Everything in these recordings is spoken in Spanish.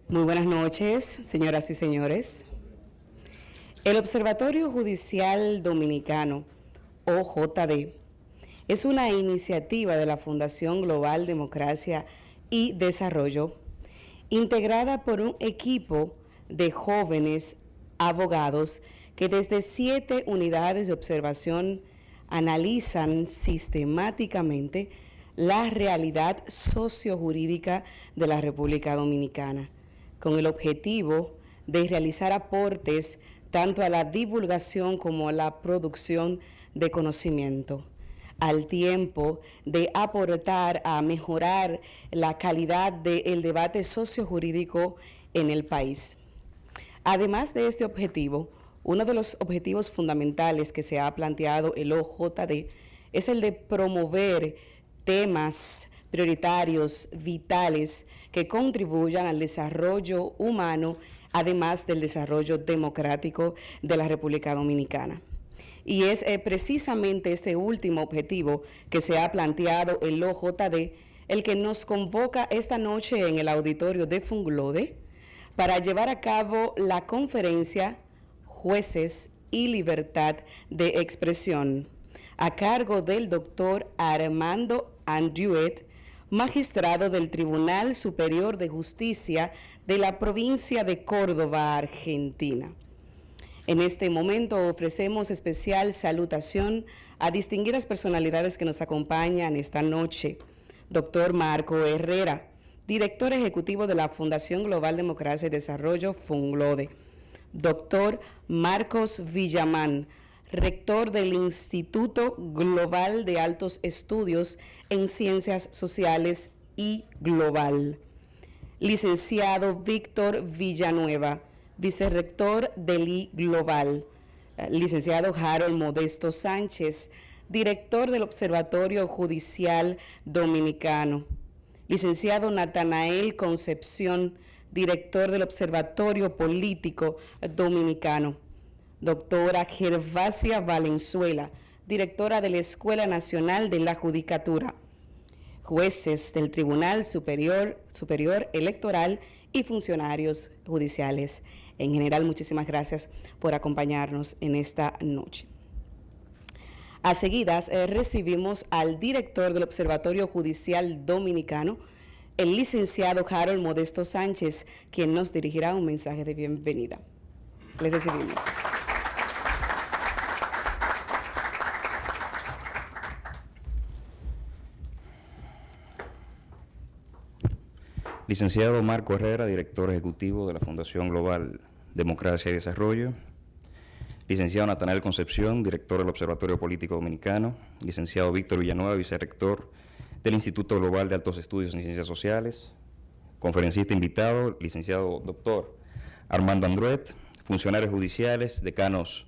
Muy buenas noches, señoras y señores. El Observatorio Judicial Dominicano, OJD, es una iniciativa de la Fundación Global Democracia y Desarrollo, integrada por un equipo de jóvenes abogados que desde 7 unidades de observación analizan sistemáticamente la realidad sociojurídica de la República Dominicana, con el objetivo de realizar aportes tanto a la divulgación como a la producción de conocimiento, al tiempo de aportar a mejorar la calidad del debate sociojurídico en el país. Además de este objetivo, uno de los objetivos fundamentales que se ha planteado el OJD es el de promover temas prioritarios, vitales, que contribuyan al desarrollo humano, además del desarrollo democrático de la República Dominicana. Y es precisamente este último objetivo que se ha planteado el OJD el que nos convoca esta noche en el auditorio de Funglode para llevar a cabo la conferencia Jueces y Libertad de Expresión, a cargo del doctor Armando Andruet, magistrado del Tribunal Superior de Justicia de la provincia de Córdoba, Argentina. En este momento ofrecemos especial salutación a distinguidas personalidades que nos acompañan esta noche. Doctor Marco Herrera, director ejecutivo de la Fundación Global Democracia y Desarrollo, Funglode. Doctor Marcos Villamán, rector del Instituto Global de Altos Estudios en Ciencias Sociales y Global. Licenciado Víctor Villanueva, vicerrector del I-Global. Licenciado Harold Modesto Sánchez, director del Observatorio Judicial Dominicano. Licenciado Natanael Concepción, director del Observatorio Político Dominicano. Doctora Gervasia Valenzuela, directora de la Escuela Nacional de la Judicatura. Jueces del Tribunal Superior Electoral y funcionarios judiciales. En general, muchísimas gracias por acompañarnos en esta noche. A seguidas, recibimos al director del Observatorio Judicial Dominicano, el licenciado Harold Modesto Sánchez, quien nos dirigirá un mensaje de bienvenida. Le recibimos. Licenciado Marco Herrera, director ejecutivo de la Fundación Global Democracia y Desarrollo. Licenciado Natanael Concepción, director del Observatorio Político Dominicano. Licenciado Víctor Villanueva, vicerrector del Instituto Global de Altos Estudios en Ciencias Sociales. Conferencista invitado, licenciado doctor Armando Andruet, funcionarios judiciales, decanos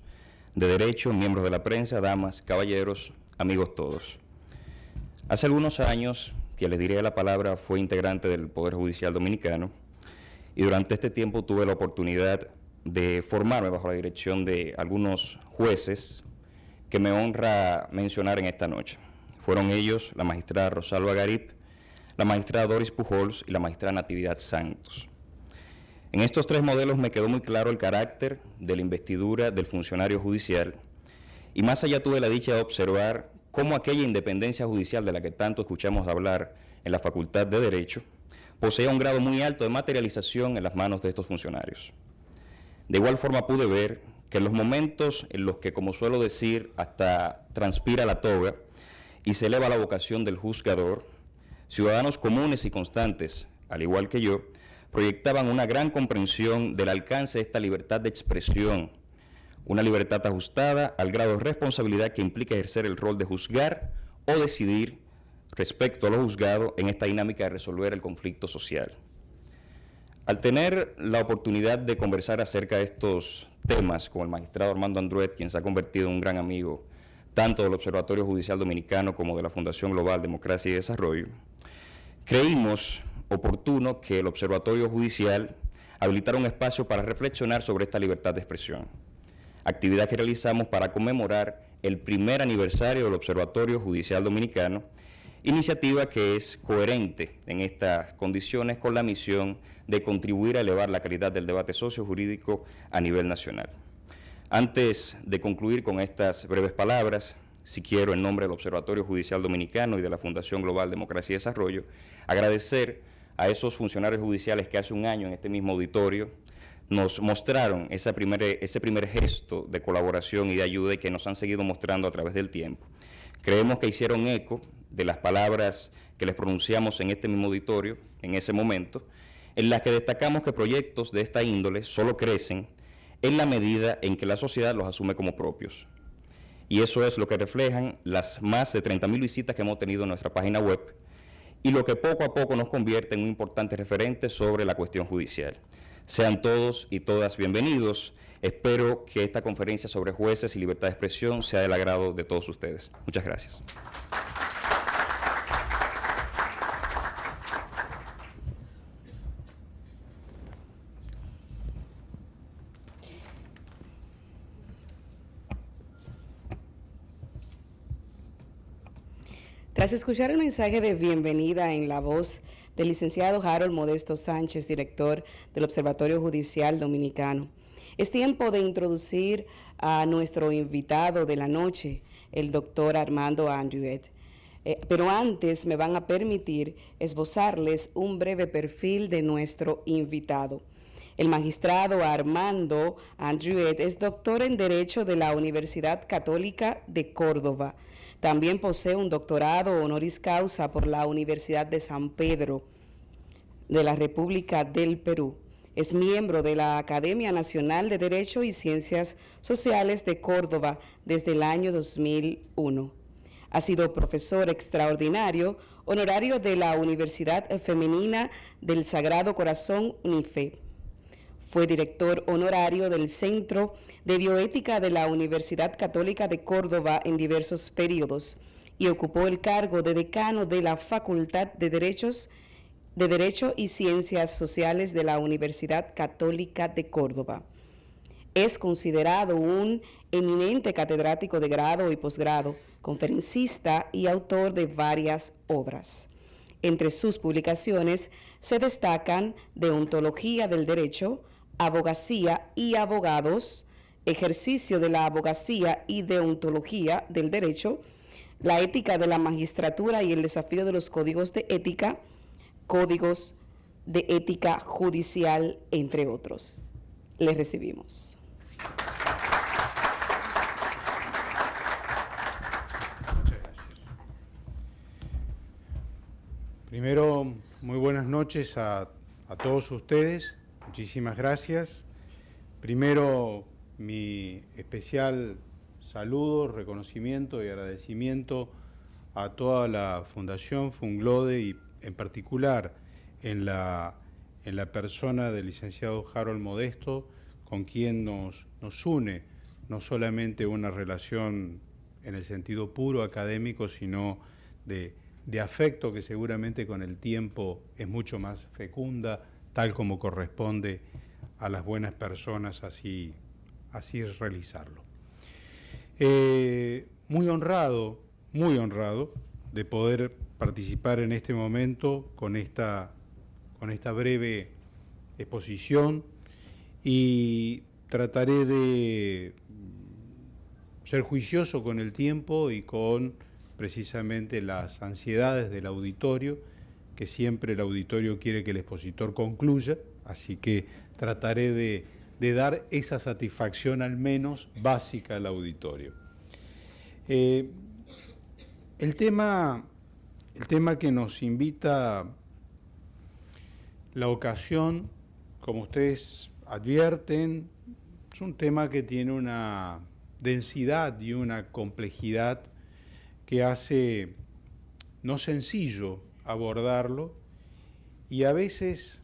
de Derecho, miembros de la prensa, damas, caballeros, amigos todos. Hace algunos años, quien les diré la palabra, fue integrante del Poder Judicial Dominicano y durante este tiempo tuve la oportunidad de formarme bajo la dirección de algunos jueces que me honra mencionar en esta noche. Fueron ellos la magistrada Rosalba Garib, la magistrada Doris Pujols y la magistrada Natividad Santos. En estos 3 modelos me quedó muy claro el carácter de la investidura del funcionario judicial y más allá tuve la dicha de observar cómo aquella independencia judicial de la que tanto escuchamos hablar en la Facultad de Derecho posee un grado muy alto de materialización en las manos de estos funcionarios. De igual forma pude ver que en los momentos en los que, como suelo decir, hasta transpira la toga y se eleva la vocación del juzgador, ciudadanos comunes y constantes, al igual que yo, proyectaban una gran comprensión del alcance de esta libertad de expresión, una libertad ajustada al grado de responsabilidad que implica ejercer el rol de juzgar o decidir respecto a lo juzgado en esta dinámica de resolver el conflicto social. Al tener la oportunidad de conversar acerca de estos temas con el magistrado Armando Andruet, quien se ha convertido en un gran amigo tanto del Observatorio Judicial Dominicano como de la Fundación Global Democracia y Desarrollo, creímos oportuno que el Observatorio Judicial habilitara un espacio para reflexionar sobre esta libertad de expresión, actividad que realizamos para conmemorar el primer aniversario del Observatorio Judicial Dominicano iniciativa que es coherente en estas condiciones con la misión de contribuir a elevar la calidad del debate sociojurídico a nivel nacional. Antes de concluir con estas breves palabras, si quiero, en nombre del Observatorio Judicial Dominicano y de la Fundación Global Democracia y Desarrollo, agradecer a esos funcionarios judiciales que hace un año en este mismo auditorio nos mostraron ese primer gesto de colaboración y de ayuda y que nos han seguido mostrando a través del tiempo. Creemos que hicieron eco de las palabras que les pronunciamos en este mismo auditorio en ese momento, en las que destacamos que proyectos de esta índole solo crecen en la medida en que la sociedad los asume como propios. Y eso es lo que reflejan las más de 30.000 visitas que hemos tenido en nuestra página web y lo que poco a poco nos convierte en un importante referente sobre la cuestión judicial. Sean todos y todas bienvenidos. Espero que esta conferencia sobre jueces y libertad de expresión sea del agrado de todos ustedes. Muchas gracias. Tras escuchar el mensaje de bienvenida en la voz del licenciado Harold Modesto Sánchez, director del Observatorio Judicial Dominicano, es tiempo de introducir a nuestro invitado de la noche, el doctor Armando Andrieuet. Pero antes me van a permitir esbozarles un breve perfil de nuestro invitado. El magistrado Armando Andrieuet es doctor en Derecho de la Universidad Católica de Córdoba. También posee un doctorado honoris causa por la Universidad de San Pedro de la República del Perú. Es miembro de la Academia Nacional de Derecho y Ciencias Sociales de Córdoba desde el año 2001. Ha sido profesor extraordinario honorario de la Universidad Femenina del Sagrado Corazón, UNIFE. Fue director honorario del Centro de Bioética de la Universidad Católica de Córdoba en diversos periodos y ocupó el cargo de decano de la Facultad de Derecho y Ciencias Sociales de la Universidad Católica de Córdoba. Es considerado un eminente catedrático de grado y posgrado, conferencista y autor de varias obras. Entre sus publicaciones se destacan Deontología del Derecho, Abogacía y Abogados, Ejercicio de la Abogacía y Deontología del Derecho, La Ética de la Magistratura y el Desafío de los Códigos de Ética, Códigos de Ética Judicial, entre otros. Les recibimos. Muchas gracias. Primero, muy buenas noches a todos ustedes. Muchísimas gracias. Primero, mi especial saludo, reconocimiento y agradecimiento a toda la Fundación Funglode y en particular en la persona del licenciado Harold Modesto, con quien nos une no solamente una relación en el sentido puro académico, sino de afecto que seguramente con el tiempo es mucho más fecunda, tal como corresponde a las buenas personas así realizarlo. Muy honrado de poder participar en este momento con esta breve exposición y trataré de ser juicioso con el tiempo y con precisamente las ansiedades del auditorio, que siempre el auditorio quiere que el expositor concluya, así que trataré de dar esa satisfacción al menos básica al auditorio. El tema que nos invita la ocasión, como ustedes advierten, es un tema que tiene una densidad y una complejidad que hace no sencillo abordarlo, y a veces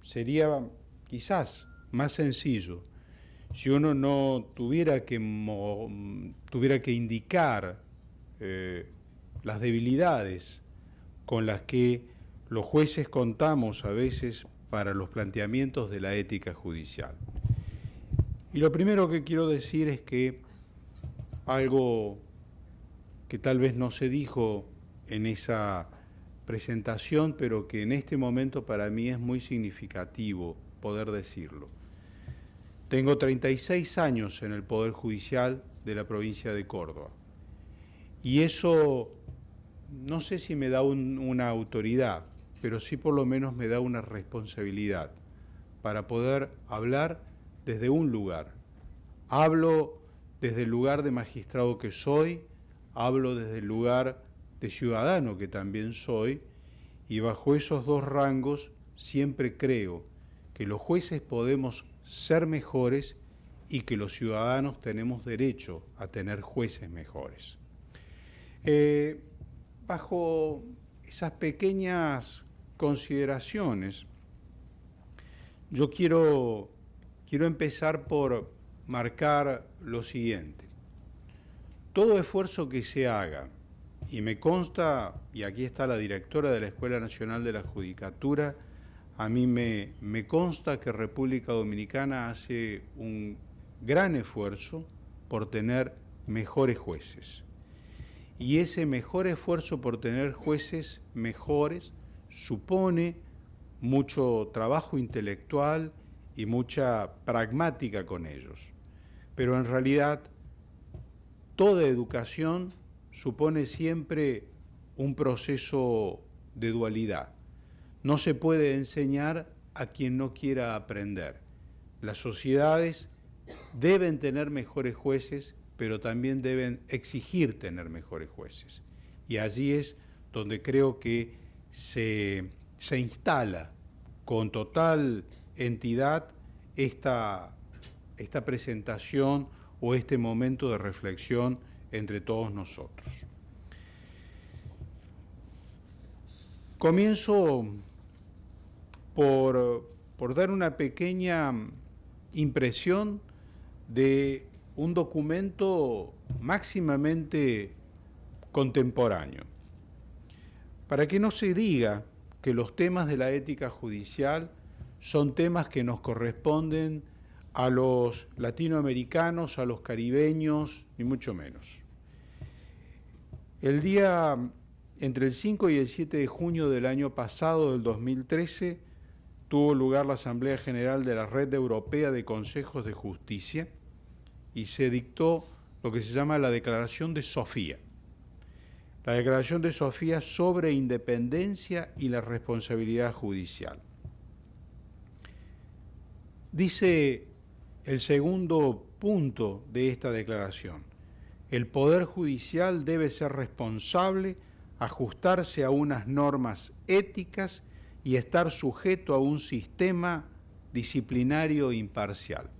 sería quizás más sencillo si uno no tuviera que indicar las debilidades con las que los jueces contamos a veces para los planteamientos de la ética judicial. Y lo primero que quiero decir es que algo que tal vez no se dijo en esa presentación, pero que en este momento para mí es muy significativo poder decirlo. Tengo 36 años en el Poder Judicial de la provincia de Córdoba y eso no sé si me da una autoridad, pero sí por lo menos me da una responsabilidad para poder hablar desde un lugar. Hablo desde el lugar de magistrado que soy, hablo desde el lugar de ciudadano que también soy, y bajo esos dos rangos siempre creo que los jueces podemos ser mejores y que los ciudadanos tenemos derecho a tener jueces mejores. Bajo esas pequeñas consideraciones, yo quiero empezar por marcar lo siguiente. Todo esfuerzo que se haga, y me consta, y aquí está la directora de la Escuela Nacional de la Judicatura, a mí me consta que República Dominicana hace un gran esfuerzo por tener mejores jueces. Y ese mejor esfuerzo por tener jueces mejores supone mucho trabajo intelectual y mucha pragmática con ellos. Pero en realidad, toda educación supone siempre un proceso de dualidad. No se puede enseñar a quien no quiera aprender. Las sociedades deben tener mejores jueces, pero también deben exigir tener mejores jueces. Y allí es donde creo que se instala con total entidad esta presentación o este momento de reflexión entre todos nosotros. Comienzo por dar una pequeña impresión de un documento máximamente contemporáneo. Para que no se diga que los temas de la ética judicial son temas que nos corresponden a los latinoamericanos, a los caribeños, ni mucho menos. El día entre el 5 y el 7 de junio del año pasado, del 2013, tuvo lugar la Asamblea General de la Red Europea de Consejos de Justicia y se dictó lo que se llama la Declaración de Sofía. La Declaración de Sofía sobre independencia y la responsabilidad judicial. Dice el segundo punto de esta declaración: el Poder Judicial debe ser responsable, ajustarse a unas normas éticas y estar sujeto a un sistema disciplinario imparcial.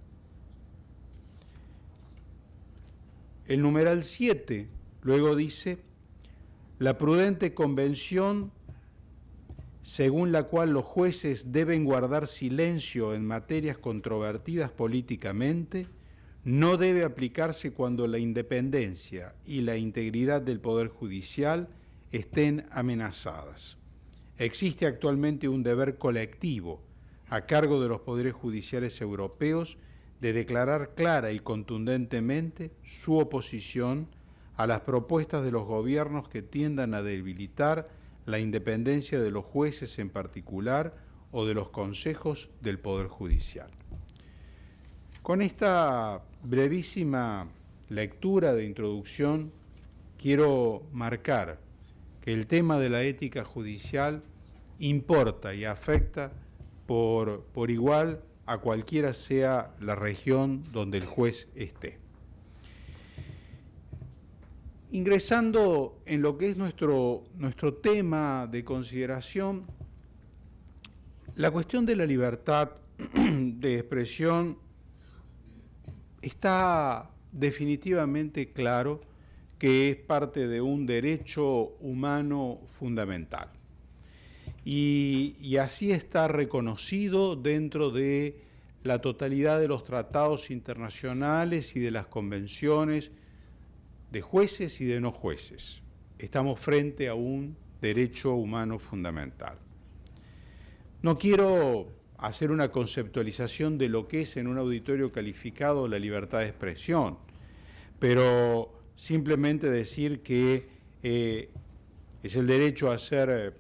El numeral 7 luego dice: la prudente convención según la cual los jueces deben guardar silencio en materias controvertidas políticamente, no debe aplicarse cuando la independencia y la integridad del Poder Judicial estén amenazadas. Existe actualmente un deber colectivo a cargo de los poderes judiciales europeos de declarar clara y contundentemente su oposición a las propuestas de los gobiernos que tiendan a debilitar la independencia de los jueces en particular o de los consejos del Poder Judicial. Con esta brevísima lectura de introducción, quiero marcar que el tema de la ética judicial importa y afecta por igual a cualquiera sea la región donde el juez esté. Ingresando en lo que es nuestro tema de consideración, la cuestión de la libertad de expresión está definitivamente claro que es parte de un derecho humano fundamental. Y así está reconocido dentro de la totalidad de los tratados internacionales y de las convenciones de jueces y de no jueces. Estamos frente a un derecho humano fundamental. No quiero hacer una conceptualización de lo que es en un auditorio calificado la libertad de expresión, pero simplemente decir que es el derecho a hacer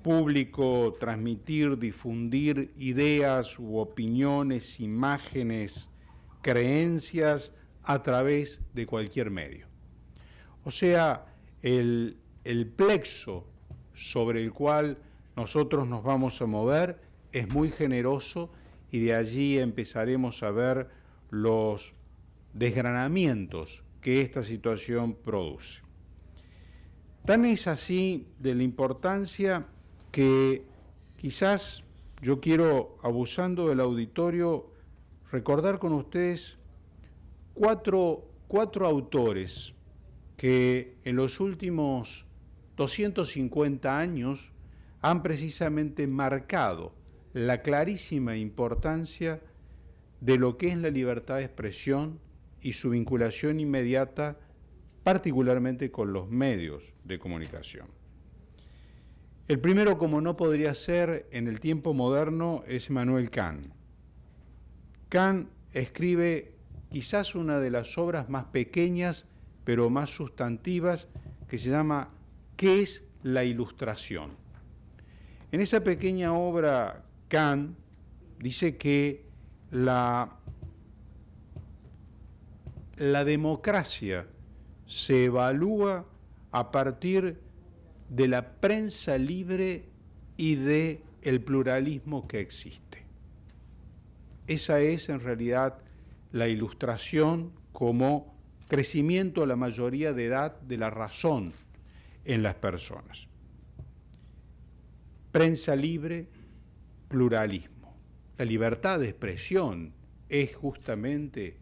público, transmitir, difundir ideas u opiniones, imágenes, creencias a través de cualquier medio. O sea, el plexo sobre el cual nosotros nos vamos a mover es muy generoso y de allí empezaremos a ver los desgranamientos que esta situación produce. Tan es así de la importancia que quizás yo quiero, abusando del auditorio, recordar con ustedes cuatro autores que en los últimos 250 años han precisamente marcado la clarísima importancia de lo que es la libertad de expresión y su vinculación inmediata, particularmente con los medios de comunicación. El primero, como no podría ser en el tiempo moderno, es Immanuel Kant. Kant escribe quizás una de las obras más pequeñas, pero más sustantivas, que se llama ¿Qué es la Ilustración? En esa pequeña obra, Kant dice que la democracia se evalúa a partir de la prensa libre y del pluralismo que existe. Esa es en realidad la ilustración como crecimiento a la mayoría de edad de la razón en las personas. Prensa libre, pluralismo. La libertad de expresión es justamente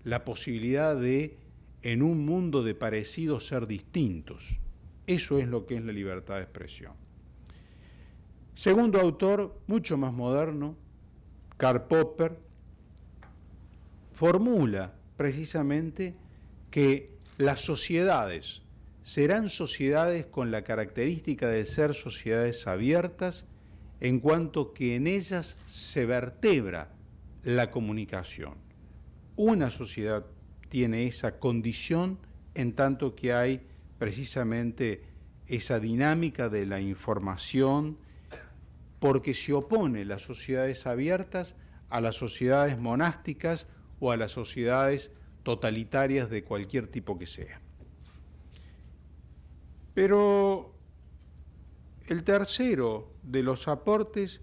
la posibilidad de, en un mundo de parecidos, ser distintos. Eso es lo que es la libertad de expresión. Segundo autor, mucho más moderno, Karl Popper, formula precisamente que las sociedades serán sociedades con la característica de ser sociedades abiertas en cuanto que en ellas se vertebra la comunicación. Una sociedad tiene esa condición en tanto que hay precisamente esa dinámica de la información, porque se opone las sociedades abiertas a las sociedades monásticas o a las sociedades totalitarias de cualquier tipo que sea. Pero el tercero de los aportes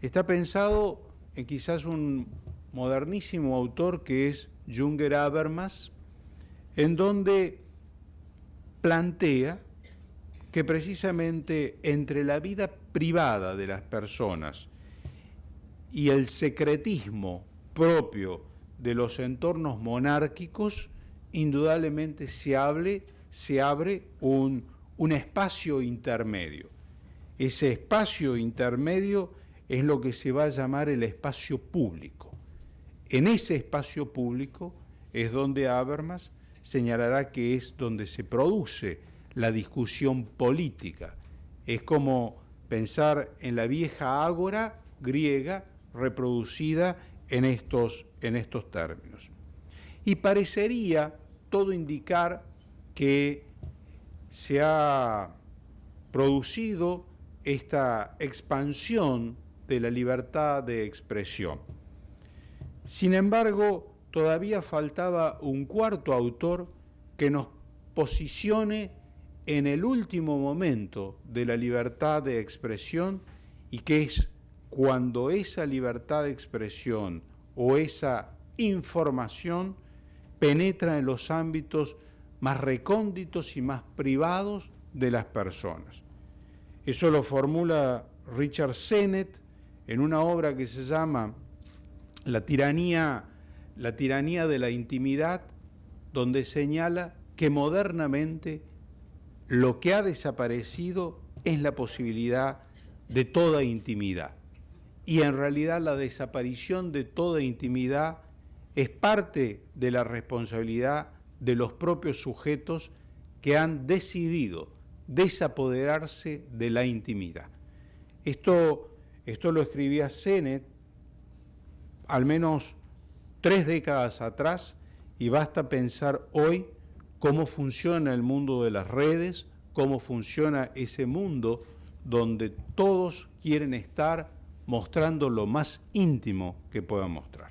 está pensado en quizás un modernísimo autor que es Jürgen Habermas, en donde plantea que precisamente entre la vida privada de las personas y el secretismo propio de los entornos monárquicos, indudablemente se abre un espacio intermedio. Ese espacio intermedio es lo que se va a llamar el espacio público. En ese espacio público es donde Habermas señalará que es donde se produce la discusión política. Es como pensar en la vieja ágora griega reproducida en estos términos. Y parecería todo indicar que se ha producido esta expansión de la libertad de expresión. Sin embargo, todavía faltaba un cuarto autor que nos posicione en el último momento de la libertad de expresión y que es cuando esa libertad de expresión o esa información penetra en los ámbitos más recónditos y más privados de las personas. Eso lo formula Richard Sennett en una obra que se llama La tiranía de la intimidad, donde señala que modernamente lo que ha desaparecido es la posibilidad de toda intimidad. Y en realidad la desaparición de toda intimidad es parte de la responsabilidad de los propios sujetos que han decidido desapoderarse de la intimidad. Esto lo escribía Sennett al menos 3 décadas atrás, y basta pensar hoy cómo funciona el mundo de las redes, cómo funciona ese mundo donde todos quieren estar mostrando lo más íntimo que puedan mostrar.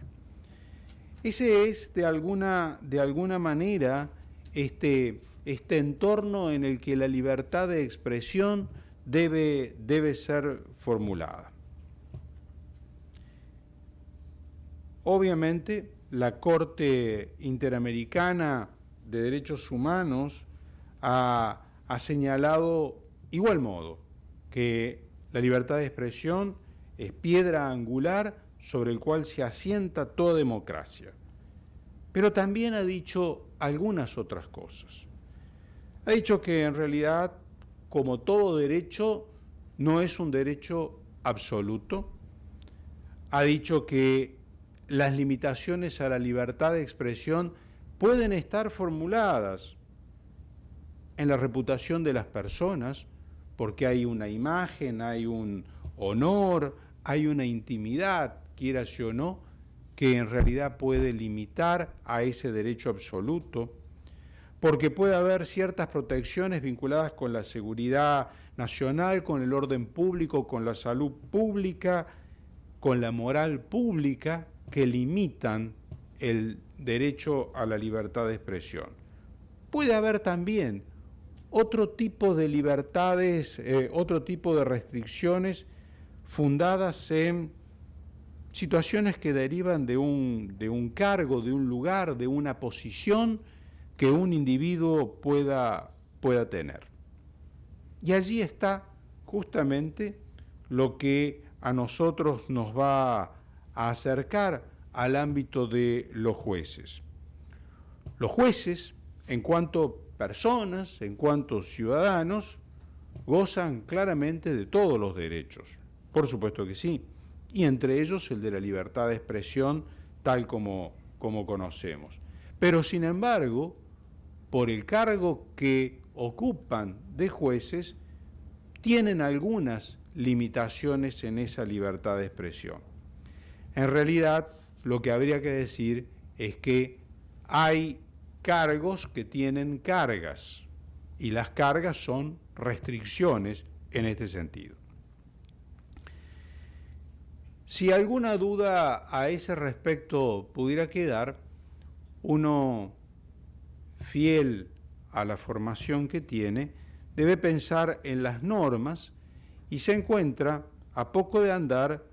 Ese es, de alguna manera, este entorno en el que la libertad de expresión debe ser formulada. Obviamente, la Corte Interamericana de Derechos Humanos ha señalado igual modo que la libertad de expresión es piedra angular sobre el cual se asienta toda democracia. Pero también ha dicho algunas otras cosas. Ha dicho que en realidad, como todo derecho, no es un derecho absoluto. Ha dicho que las limitaciones a la libertad de expresión pueden estar formuladas en la reputación de las personas, porque hay una imagen, hay un honor, hay una intimidad, quieras o no, que en realidad puede limitar a ese derecho absoluto, porque puede haber ciertas protecciones vinculadas con la seguridad nacional, con el orden público, con la salud pública, con la moral pública, que limitan el derecho a la libertad de expresión. Puede haber también otro tipo de libertades, otro tipo de restricciones fundadas en situaciones que derivan de un cargo, de un lugar, de una posición que un individuo pueda tener. Y allí está justamente lo que a nosotros nos va a acercar al ámbito de los jueces. Los jueces, en cuanto personas, en cuanto ciudadanos, gozan claramente de todos los derechos. Por supuesto que sí, y entre ellos el de la libertad de expresión tal como conocemos. Pero sin embargo, por el cargo que ocupan de jueces, tienen algunas limitaciones en esa libertad de expresión. En realidad, lo que habría que decir es que hay cargos que tienen cargas, y las cargas son restricciones en este sentido. Si alguna duda a ese respecto pudiera quedar, uno, fiel a la formación que tiene, debe pensar en las normas y se encuentra a poco de andar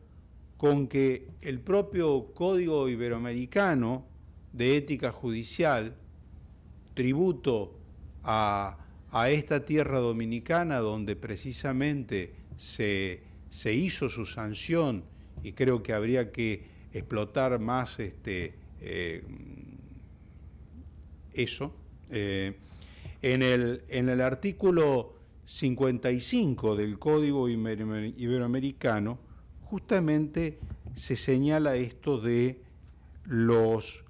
con que el propio Código Iberoamericano de Ética Judicial, tributo a esta tierra dominicana donde precisamente se hizo su sanción, y creo que habría que explotar más eso. En el artículo 55 del Código Iberoamericano, justamente se señala esto de los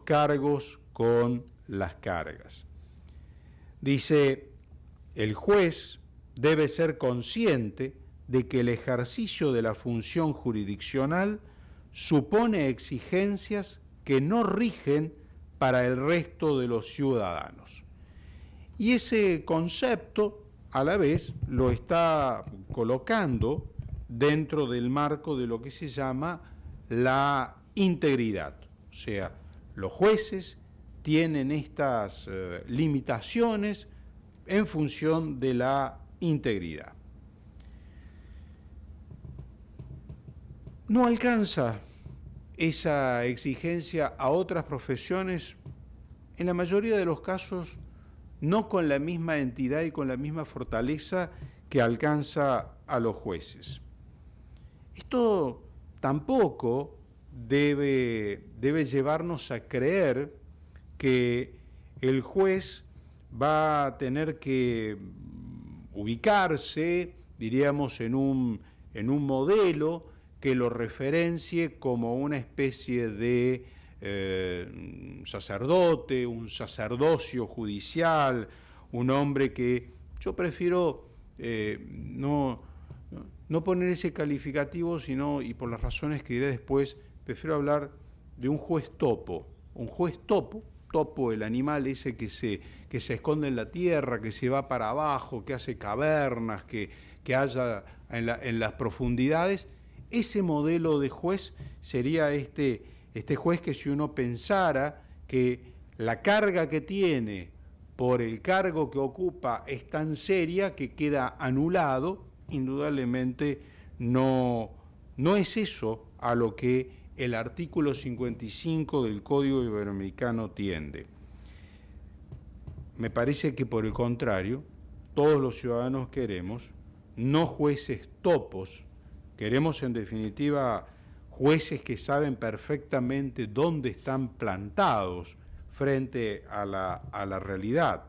cargos con las cargas. Dice, el juez debe ser consciente de que el ejercicio de la función jurisdiccional supone exigencias que no rigen para el resto de los ciudadanos. Y ese concepto, a la vez, lo está colocando dentro del marco de lo que se llama la integridad. O sea, los jueces tienen estas limitaciones en función de la integridad. No alcanza esa exigencia a otras profesiones, en la mayoría de los casos, no con la misma entidad y con la misma fortaleza que alcanza a los jueces. Esto tampoco debe llevarnos a creer que el juez va a tener que ubicarse, diríamos, en un modelo que lo referencie como una especie de sacerdote, un sacerdocio judicial, un hombre que yo prefiero no poner ese calificativo, sino, y por las razones que diré después, prefiero hablar de un juez topo topo, el animal ese que se esconde en la tierra, que se va para abajo, que hace cavernas, que haya en las profundidades. Ese modelo de juez sería este juez que, si uno pensara que la carga que tiene por el cargo que ocupa es tan seria que queda anulado, indudablemente no es eso a lo que el artículo 55 del Código Iberoamericano tiende. Me parece que, por el contrario, todos los ciudadanos queremos no jueces topos, queremos en definitiva jueces que saben perfectamente dónde están plantados frente a la realidad.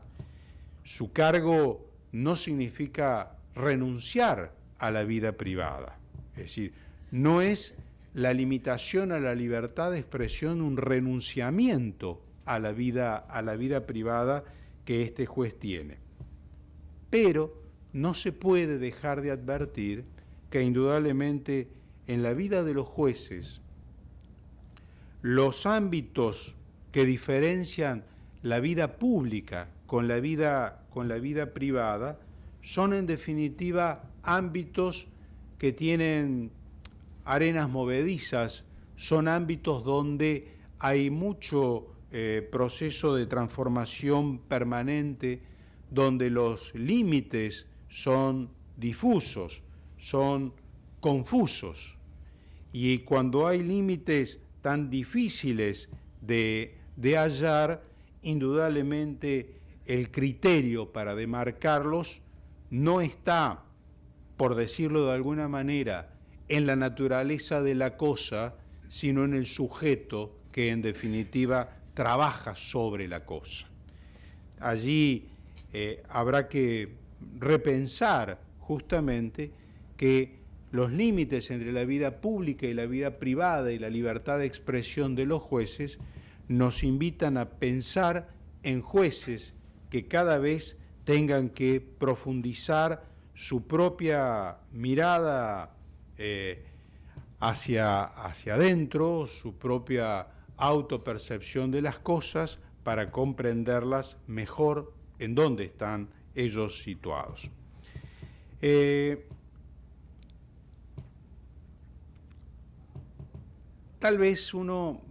Su cargo no significa renunciar a la vida privada, es decir, no es la limitación a la libertad de expresión un renunciamiento a la vida privada que este juez tiene. Pero no se puede dejar de advertir que indudablemente en la vida de los jueces los ámbitos que diferencian la vida pública con la vida privada son en definitiva ámbitos que tienen arenas movedizas, son ámbitos donde hay mucho proceso de transformación permanente, donde los límites son difusos, son confusos. Y cuando hay límites tan difíciles de hallar, indudablemente el criterio para demarcarlos no está, por decirlo de alguna manera, en la naturaleza de la cosa, sino en el sujeto que en definitiva trabaja sobre la cosa. Allí habrá que repensar justamente que los límites entre la vida pública y la vida privada y la libertad de expresión de los jueces nos invitan a pensar en jueces que cada vez tengan que profundizar su propia mirada hacia adentro, su propia autopercepción de las cosas para comprenderlas mejor en dónde están ellos situados. Tal vez uno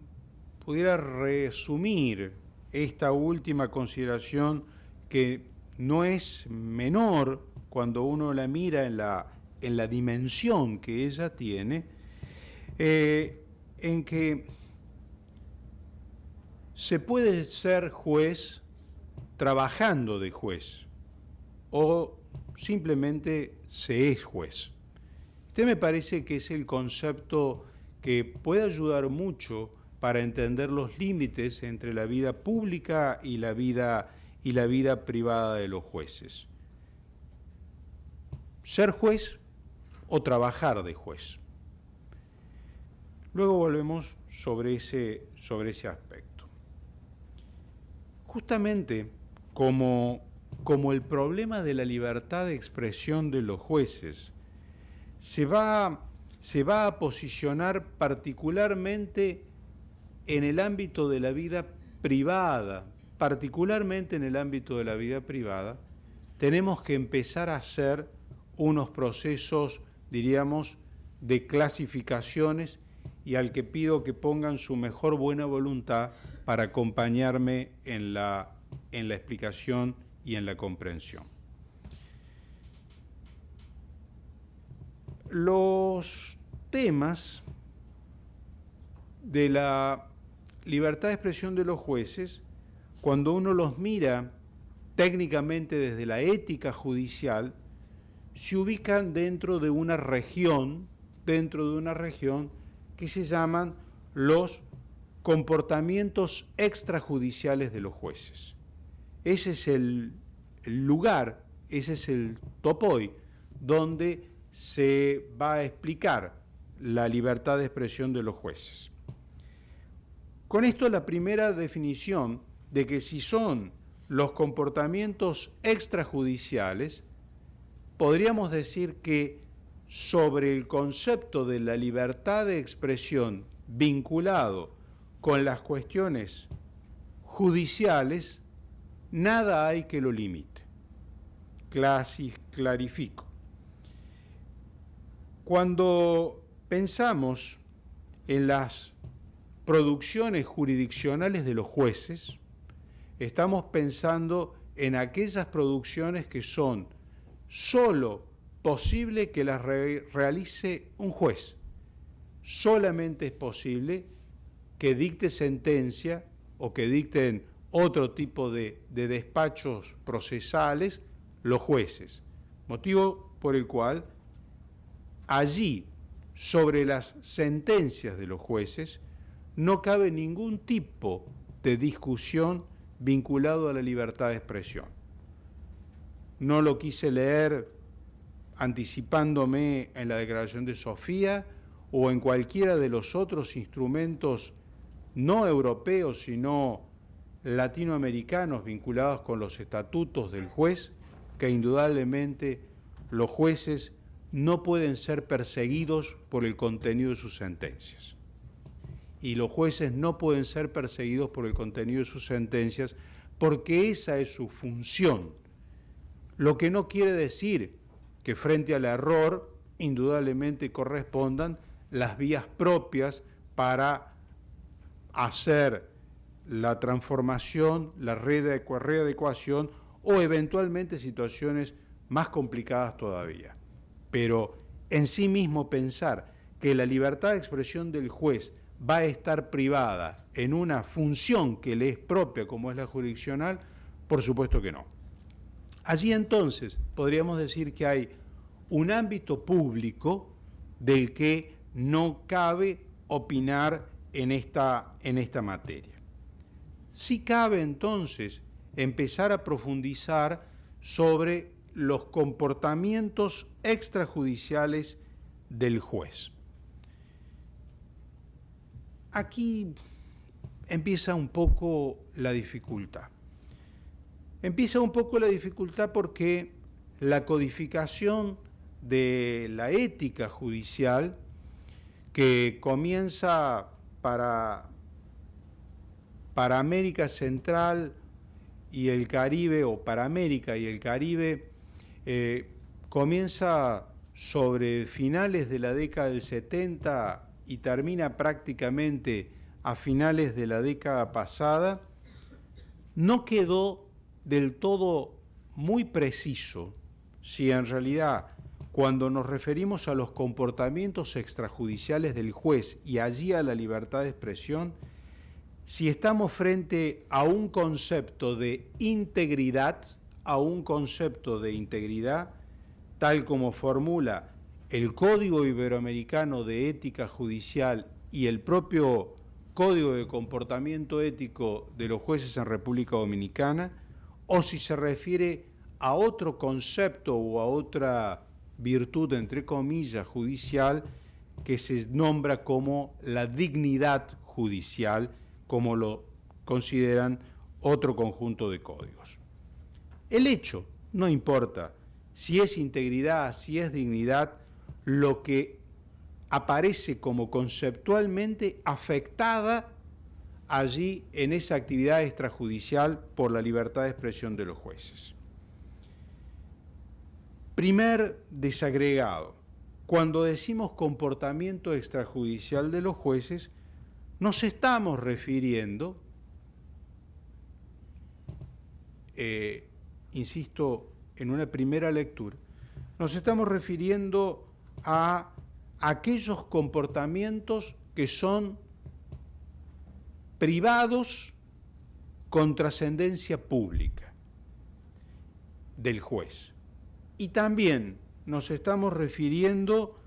pudiera resumir esta última consideración, que no es menor cuando uno la mira en la dimensión que ella tiene, en que se puede ser juez trabajando de juez o simplemente se es juez. Este me parece que es el concepto que puede ayudar mucho para entender los límites entre la vida pública y la vida privada de los jueces. Ser juez o trabajar de juez. Luego volvemos sobre ese aspecto. Justamente como el problema de la libertad de expresión de los jueces se va a posicionar particularmente en el ámbito de la vida privada, tenemos que empezar a hacer unos procesos, diríamos, de clasificaciones, y al que pido que pongan su mejor buena voluntad para acompañarme en la explicación y en la comprensión. Los temas de la libertad de expresión de los jueces, cuando uno los mira técnicamente desde la ética judicial, se ubican dentro de una región que se llaman los comportamientos extrajudiciales de los jueces. Ese es el lugar, ese es el topoi, donde se va a explicar la libertad de expresión de los jueces. Con esto, la primera definición de que si son los comportamientos extrajudiciales, podríamos decir que sobre el concepto de la libertad de expresión vinculado con las cuestiones judiciales, nada hay que lo limite. Clarifico. Cuando pensamos en las producciones jurisdiccionales de los jueces, estamos pensando en aquellas producciones que son solo posible que las realice un juez. Solamente es posible que dicte sentencia o que dicten otro tipo de despachos procesales los jueces, motivo por el cual allí, sobre las sentencias de los jueces, no cabe ningún tipo de discusión vinculado a la libertad de expresión. No lo quise leer anticipándome en la Declaración de Sofía o en cualquiera de los otros instrumentos no europeos, sino latinoamericanos vinculados con los estatutos del juez, que indudablemente los jueces no pueden ser perseguidos por el contenido de sus sentencias. Y los jueces no pueden ser perseguidos por el contenido de sus sentencias porque esa es su función. Lo que no quiere decir que frente al error indudablemente correspondan las vías propias para hacer la transformación, la readecuación o eventualmente situaciones más complicadas todavía. Pero en sí mismo pensar que la libertad de expresión del juez va a estar privada en una función que le es propia como es la jurisdiccional, por supuesto que no. Allí entonces podríamos decir que hay un ámbito público del que no cabe opinar en esta materia. Sí cabe entonces empezar a profundizar sobre los comportamientos extrajudiciales del juez. Aquí empieza un poco la dificultad. Empieza un poco la dificultad porque la codificación de la ética judicial, que comienza para América Central y el Caribe, o para América y el Caribe, comienza sobre finales de la década del 70 y termina prácticamente a finales de la década pasada, no quedó del todo muy preciso si en realidad cuando nos referimos a los comportamientos extrajudiciales del juez y allí a la libertad de expresión, si estamos frente a un concepto de integridad, tal como formula el Código Iberoamericano de Ética Judicial y el propio Código de Comportamiento Ético de los Jueces en República Dominicana, o si se refiere a otro concepto o a otra virtud, entre comillas, judicial, que se nombra como la dignidad judicial, como lo consideran otro conjunto de códigos. El hecho, no importa si es integridad, si es dignidad, lo que aparece como conceptualmente afectada allí en esa actividad extrajudicial por la libertad de expresión de los jueces. Primer desagregado. Cuando decimos comportamiento extrajudicial de los jueces, nos estamos refiriendo, insisto, en una primera lectura, nos estamos refiriendo a aquellos comportamientos que son privados con trascendencia pública del juez. Y también nos estamos refiriendo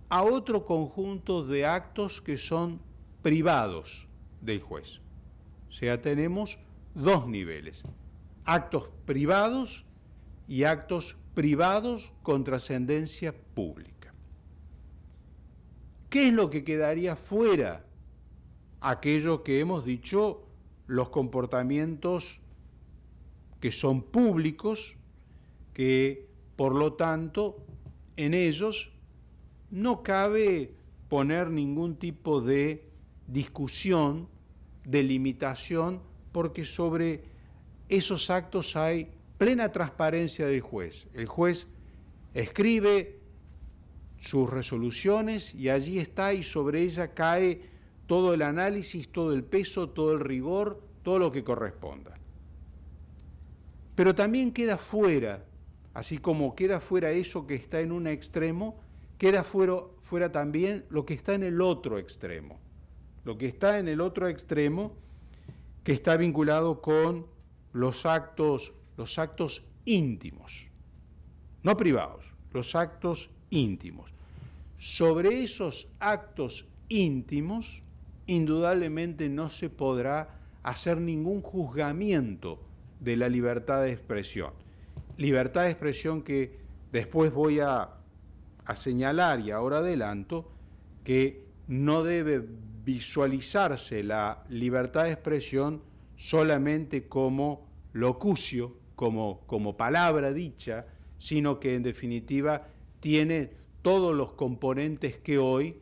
a otro conjunto de actos que son privados del juez. O sea, tenemos dos niveles: actos privados y actos privados con trascendencia pública. ¿Qué es lo que quedaría fuera? Aquello que hemos dicho, los comportamientos que son públicos, que por lo tanto en ellos no cabe poner ningún tipo de discusión, de limitación porque sobre esos actos hay plena transparencia del juez. El juez escribe sus resoluciones y allí está, y sobre ella cae todo el análisis, todo el peso, todo el rigor, todo lo que corresponda. Pero también queda fuera, así como queda fuera eso que está en un extremo, queda fuera también lo que está en el otro extremo. Lo que está en el otro extremo, que está vinculado con los actos íntimos, no privados, los actos íntimos. Sobre esos actos íntimos, indudablemente no se podrá hacer ningún juzgamiento de la libertad de expresión. Libertad de expresión que después voy a señalar, y ahora adelanto, que no debe visualizarse la libertad de expresión solamente como locucio, como palabra dicha, sino que en definitiva tiene todos los componentes que hoy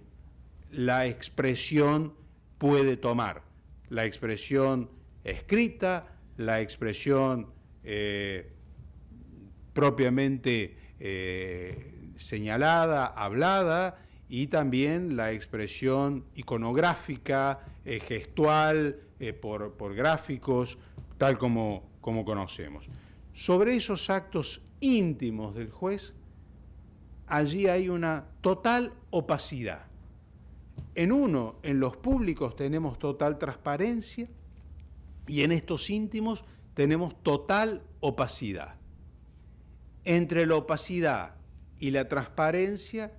la expresión puede tomar. La expresión escrita, la expresión propiamente señalada, hablada, y también la expresión iconográfica, gestual, por gráficos, tal como conocemos. Sobre esos actos íntimos del juez, allí hay una total opacidad. En los públicos tenemos total transparencia, y en estos íntimos tenemos total opacidad. Entre la opacidad y la transparencia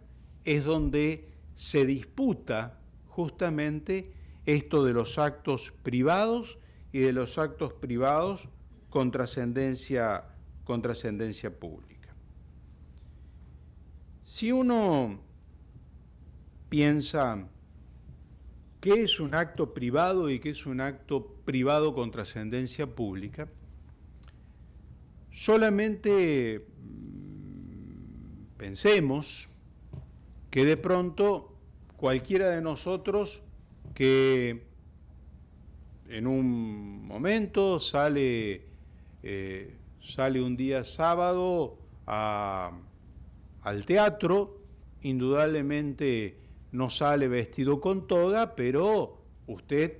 es donde se disputa justamente esto de los actos privados y de los actos privados con trascendencia pública. Si uno piensa qué es un acto privado y qué es un acto privado con trascendencia pública, solamente pensemos que de pronto cualquiera de nosotros que en un momento sale un día sábado al teatro, indudablemente no sale vestido con toga, pero usted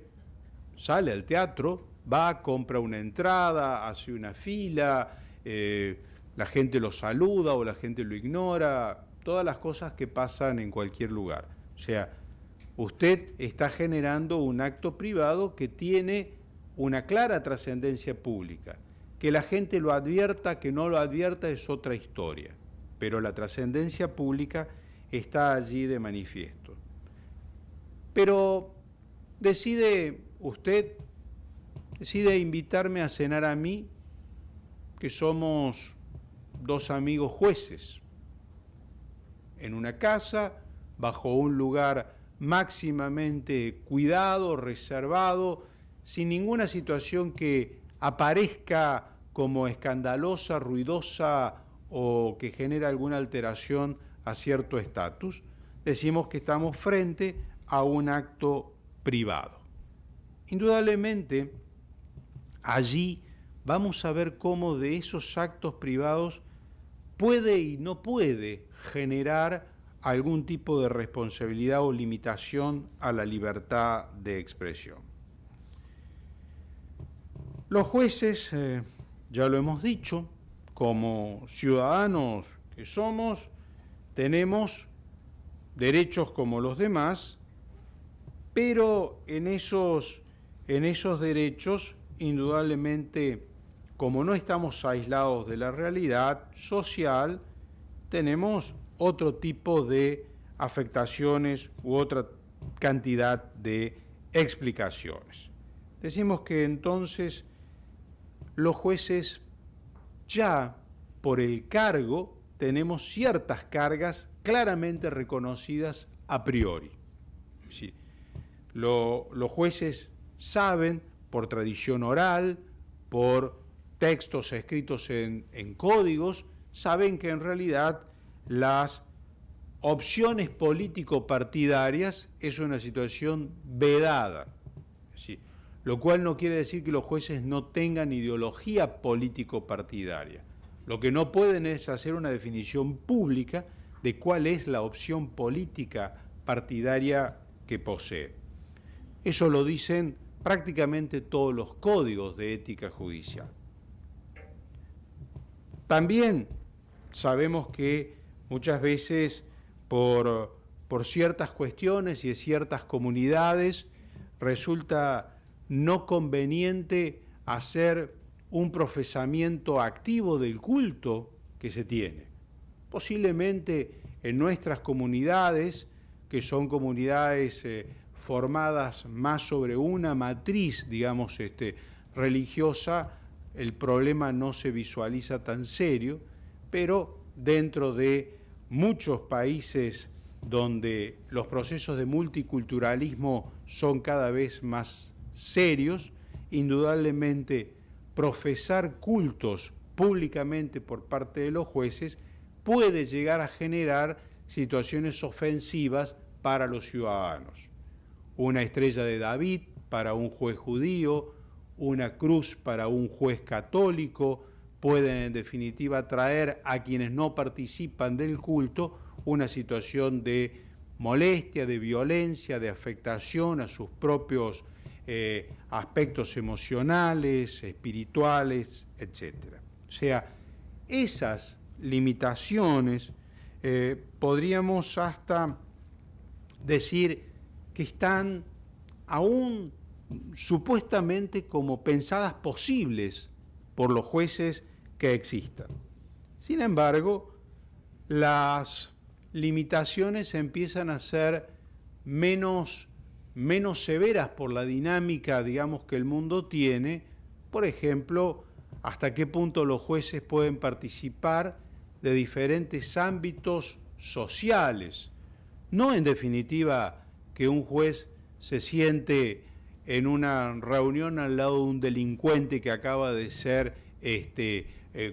sale al teatro, va, compra una entrada, hace una fila, la gente lo saluda o la gente lo ignora, todas las cosas que pasan en cualquier lugar. O sea, usted está generando un acto privado que tiene una clara trascendencia pública. Que la gente lo advierta, que no lo advierta, es otra historia, pero la trascendencia pública está allí de manifiesto. Pero usted decide invitarme a cenar a mí, que somos dos amigos jueces, en una casa, bajo un lugar máximamente cuidado, reservado, sin ninguna situación que aparezca como escandalosa, ruidosa o que genera alguna alteración a cierto estatus. Decimos que estamos frente a un acto privado. Indudablemente, allí vamos a ver cómo de esos actos privados puede y no puede generar algún tipo de responsabilidad o limitación a la libertad de expresión. Los jueces, ya lo hemos dicho, como ciudadanos que somos, tenemos derechos como los demás, pero en esos derechos, indudablemente, como no estamos aislados de la realidad social, tenemos otro tipo de afectaciones u otra cantidad de explicaciones. Decimos que entonces los jueces ya por el cargo tenemos ciertas cargas claramente reconocidas a priori. Sí. Los jueces saben por tradición oral, por textos escritos en códigos, saben que en realidad las opciones político-partidarias es una situación vedada. Sí. lo cual no quiere decir que los jueces no tengan ideología político-partidaria. Lo que no pueden es hacer una definición pública de cuál es la opción política partidaria que posee. Eso lo dicen prácticamente todos los códigos de ética judicial. También sabemos que muchas veces por ciertas cuestiones y de ciertas comunidades resulta no conveniente hacer un profesamiento activo del culto que se tiene. Posiblemente en nuestras comunidades, que son comunidades formadas más sobre una matriz, digamos, religiosa, el problema no se visualiza tan serio, pero dentro de muchos países donde los procesos de multiculturalismo son cada vez más serios, indudablemente profesar cultos públicamente por parte de los jueces puede llegar a generar situaciones ofensivas para los ciudadanos. Una estrella de David para un juez judío, una cruz para un juez católico, pueden en definitiva traer a quienes no participan del culto una situación de molestia, de violencia, de afectación a sus propios aspectos emocionales, espirituales, etc. O sea, esas limitaciones podríamos hasta decir que están aún supuestamente como pensadas posibles por los jueces que existan. Sin embargo, las limitaciones empiezan a ser menos severas por la dinámica, digamos, que el mundo tiene. Por ejemplo, hasta qué punto los jueces pueden participar de diferentes ámbitos sociales. No, en definitiva, que un juez se siente en una reunión al lado de un delincuente que acaba de ser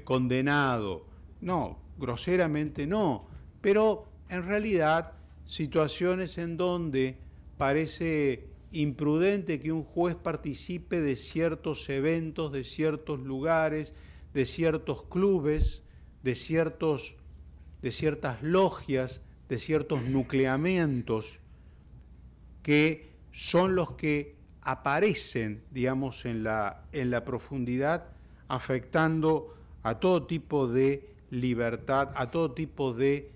condenado. No, groseramente no, pero en realidad situaciones en donde parece imprudente que un juez participe de ciertos eventos, de ciertos lugares, de ciertos clubes, de ciertas logias, de ciertos nucleamientos que son los que aparecen, digamos, en la profundidad, afectando a todo tipo de libertad, a todo tipo de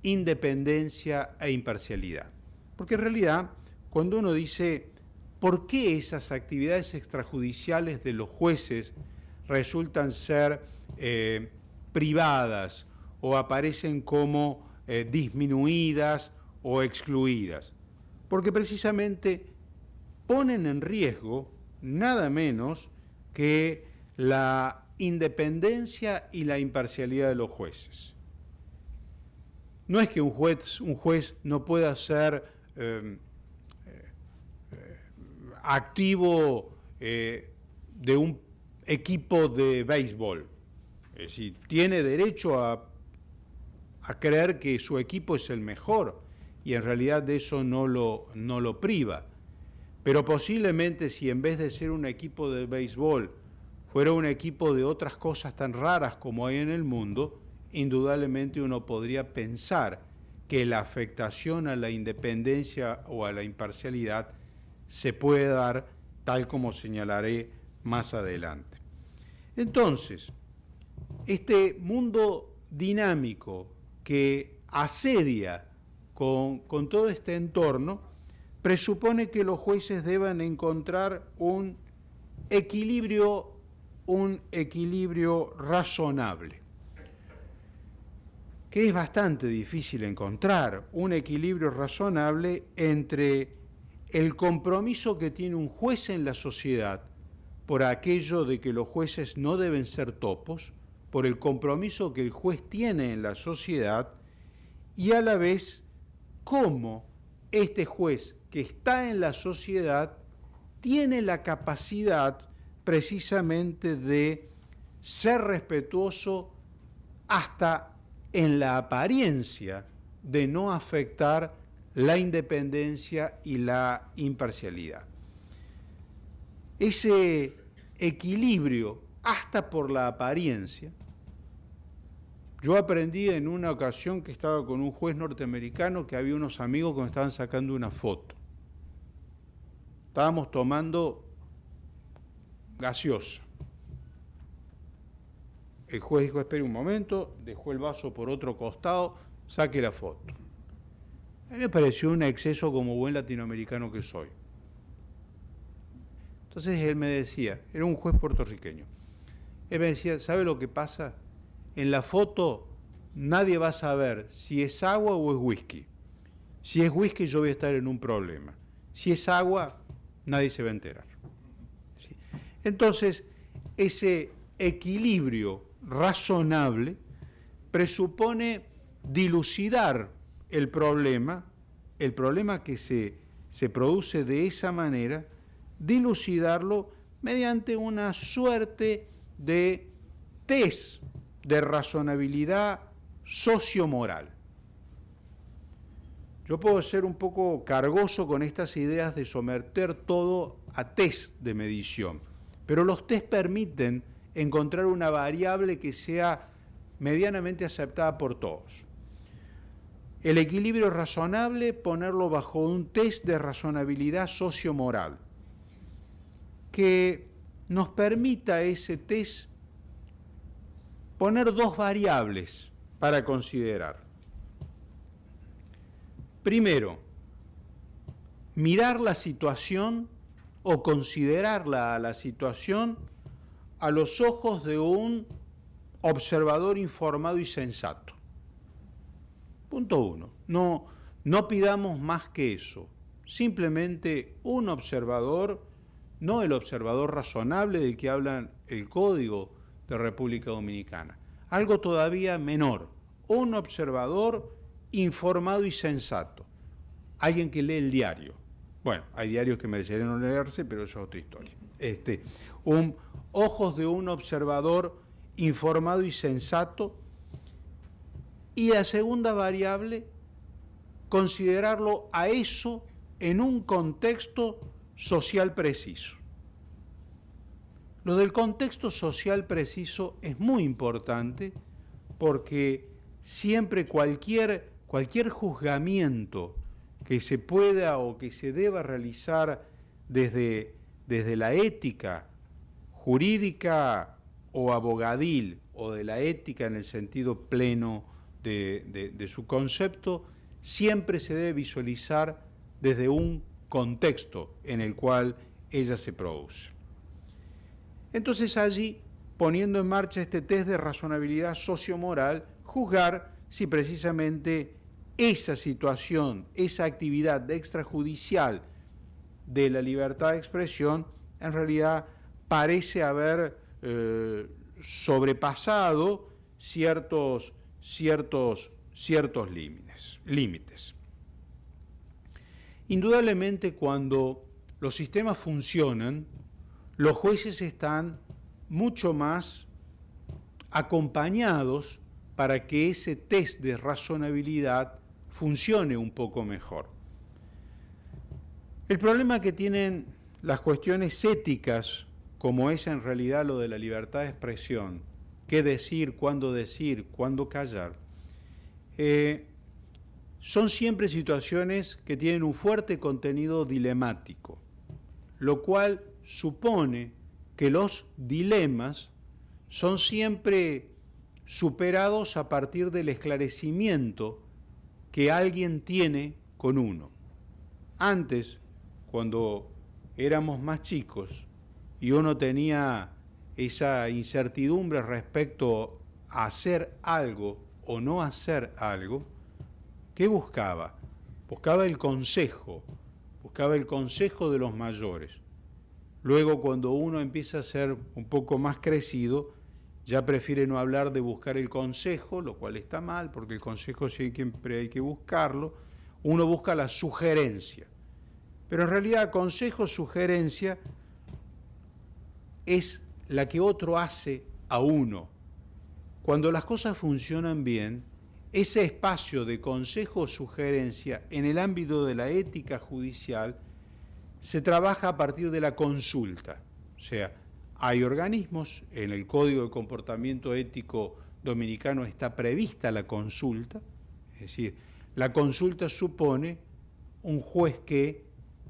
independencia e imparcialidad. Porque en realidad, cuando uno dice por qué esas actividades extrajudiciales de los jueces resultan ser privadas o aparecen como disminuidas o excluidas, porque precisamente ponen en riesgo nada menos que la independencia y la imparcialidad de los jueces. No es que un juez no pueda ser activo de un equipo de béisbol. Es decir, tiene derecho a creer que su equipo es el mejor y en realidad de eso no lo priva. Pero posiblemente si en vez de ser un equipo de béisbol fuera un equipo de otras cosas tan raras como hay en el mundo, indudablemente uno podría pensar que la afectación a la independencia o a la imparcialidad se puede dar tal como señalaré más adelante. Entonces, este mundo dinámico que asedia con todo este entorno presupone que los jueces deban encontrar un equilibrio razonable, que es bastante difícil encontrar, un equilibrio razonable entre el compromiso que tiene un juez en la sociedad por aquello de que los jueces no deben ser topos, por el compromiso que el juez tiene en la sociedad y a la vez cómo este juez que está en la sociedad tiene la capacidad precisamente de ser respetuoso hasta en la apariencia de no afectar la independencia y la imparcialidad. ese equilibrio hasta por la apariencia. Yo aprendí en una ocasión que estaba con un juez norteamericano que había unos amigos que me estaban sacando una foto. Estábamos tomando gaseosa. El juez dijo, espere un momento, dejó el vaso por otro costado, saque la foto. A mí me pareció un exceso como buen latinoamericano que soy. Entonces él me decía, era un juez puertorriqueño, él me decía, ¿sabe lo que pasa? En la foto nadie va a saber si es agua o es whisky. Si es whisky yo voy a estar en un problema. Si es agua, nadie se va a enterar. ¿Sí? Entonces, ese equilibrio razonable presupone dilucidar el problema que se produce de esa manera, dilucidarlo mediante una suerte de test de razonabilidad sociomoral. Yo puedo ser un poco cargoso con estas ideas de someter todo a test de medición, pero los test permiten encontrar una variable que sea medianamente aceptada por todos. El equilibrio razonable, ponerlo bajo un test de razonabilidad sociomoral, que nos permita ese test poner dos variables para considerar. Primero, mirar la situación o considerarla a la situación a los ojos de un observador informado y sensato. Punto uno. No pidamos más que eso. Simplemente un observador, no el observador razonable del que habla el Código de República Dominicana. Algo todavía menor. Un observador informado y sensato. Alguien que lee el diario. Bueno, hay diarios que merecerían no leerse, pero eso es otra historia. Ojos de un observador informado y sensato. Y la segunda variable, considerarlo a eso en un contexto social preciso. Lo del contexto social preciso es muy importante porque siempre cualquier juzgamiento que se pueda o que se deba realizar desde la ética jurídica o abogadil o de la ética en el sentido pleno de su concepto, siempre se debe visualizar desde un contexto en el cual ella se produce. Entonces allí, poniendo en marcha este test de razonabilidad sociomoral, juzgar si precisamente esa situación, esa actividad extrajudicial de la libertad de expresión, en realidad parece haber sobrepasado ciertos límites. Indudablemente, cuando los sistemas funcionan, los jueces están mucho más acompañados para que ese test de razonabilidad funcione un poco mejor. El problema que tienen las cuestiones éticas, como es en realidad lo de la libertad de expresión, qué decir, cuándo callar, son siempre situaciones que tienen un fuerte contenido dilemático, lo cual supone que los dilemas son siempre superados a partir del esclarecimiento que alguien tiene con uno. Antes, cuando éramos más chicos y uno tenía esa incertidumbre respecto a hacer algo o no hacer algo, ¿qué buscaba? Buscaba el consejo de los mayores. Luego, cuando uno empieza a ser un poco más crecido, ya prefiere no hablar de buscar el consejo, lo cual está mal, porque el consejo siempre hay que buscarlo. Uno busca la sugerencia. Pero en realidad, consejo, sugerencia, es la que otro hace a uno. Cuando las cosas funcionan bien, ese espacio de consejo o sugerencia en el ámbito de la ética judicial se trabaja a partir de la consulta. O sea, hay organismos, en el Código de Comportamiento Ético Dominicano está prevista la consulta, es decir, la consulta supone un juez que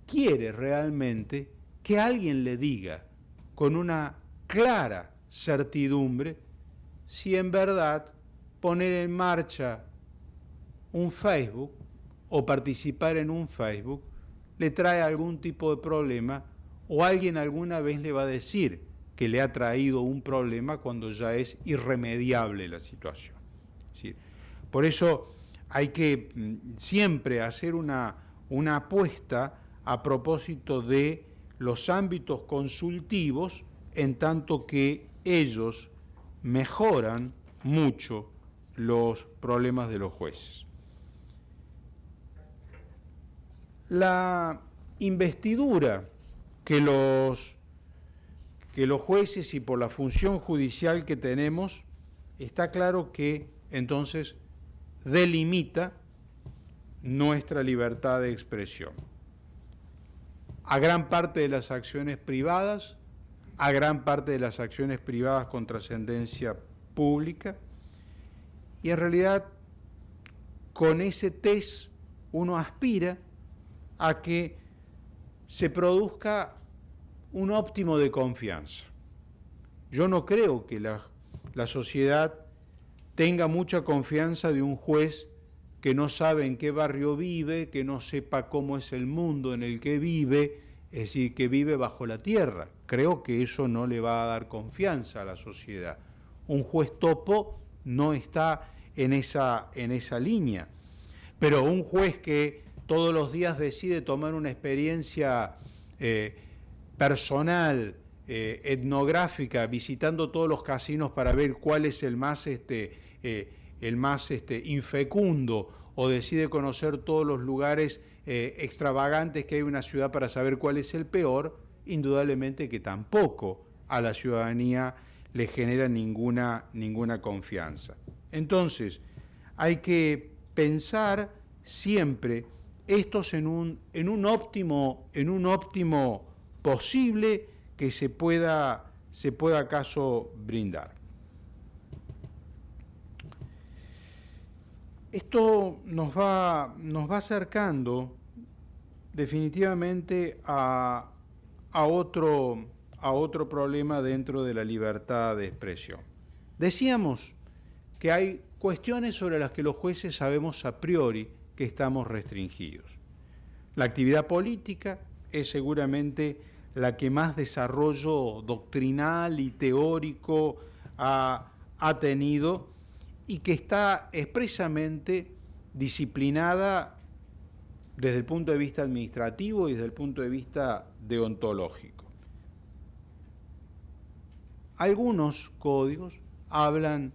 quiere realmente que alguien le diga con una clara certidumbre si en verdad poner en marcha un Facebook o participar en un Facebook le trae algún tipo de problema o alguien alguna vez le va a decir que le ha traído un problema cuando ya es irremediable la situación. ¿Sí? Por eso hay que siempre hacer una apuesta a propósito de los ámbitos consultivos, en tanto que ellos mejoran mucho los problemas de los jueces. La investidura que los jueces y por la función judicial que tenemos, está claro que entonces delimita nuestra libertad de expresión. A gran parte de las acciones privadas, a gran parte de las acciones privadas con trascendencia pública, y en realidad con ese test uno aspira a que se produzca un óptimo de confianza. Yo no creo que la sociedad tenga mucha confianza de un juez que no sabe en qué barrio vive, que no sepa cómo es el mundo en el que vive, es decir, que vive bajo la tierra. Creo que eso no le va a dar confianza a la sociedad. Un juez topo no está en esa línea, pero un juez que todos los días decide tomar una experiencia personal, etnográfica, visitando todos los casinos para ver cuál es el más infecundo, o decide conocer todos los lugares extravagantes que hay en una ciudad para saber cuál es el peor, indudablemente que tampoco a la ciudadanía le genera ninguna confianza. Entonces, hay que pensar siempre estos en un óptimo posible que se pueda acaso brindar. Esto nos va acercando definitivamente a otro problema dentro de la libertad de expresión. Decíamos que hay cuestiones sobre las que los jueces sabemos a priori que estamos restringidos. La actividad política es seguramente la que más desarrollo doctrinal y teórico ha tenido y que está expresamente disciplinada desde el punto de vista administrativo y desde el punto de vista deontológico. Algunos códigos hablan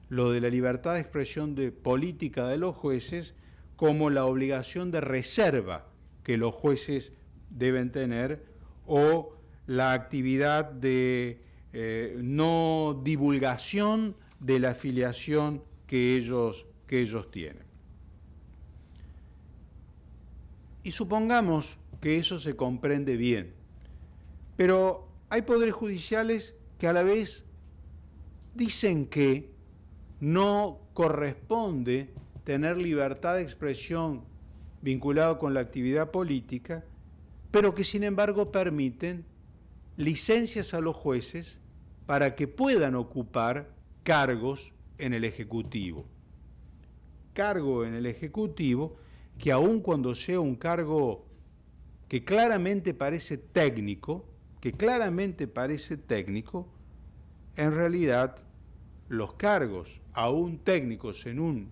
lo de la libertad de expresión política de los jueces como la obligación de reserva que los jueces deben tener o la actividad de no divulgación de la afiliación que ellos tienen. Y supongamos que eso se comprende bien, pero hay poderes judiciales que a la vez dicen que no corresponde tener libertad de expresión vinculado con la actividad política, pero que sin embargo permiten licencias a los jueces para que puedan ocupar cargos en el Ejecutivo. Cargo en el Ejecutivo que aun cuando sea un cargo que claramente parece técnico, en realidad los cargos aún técnicos en un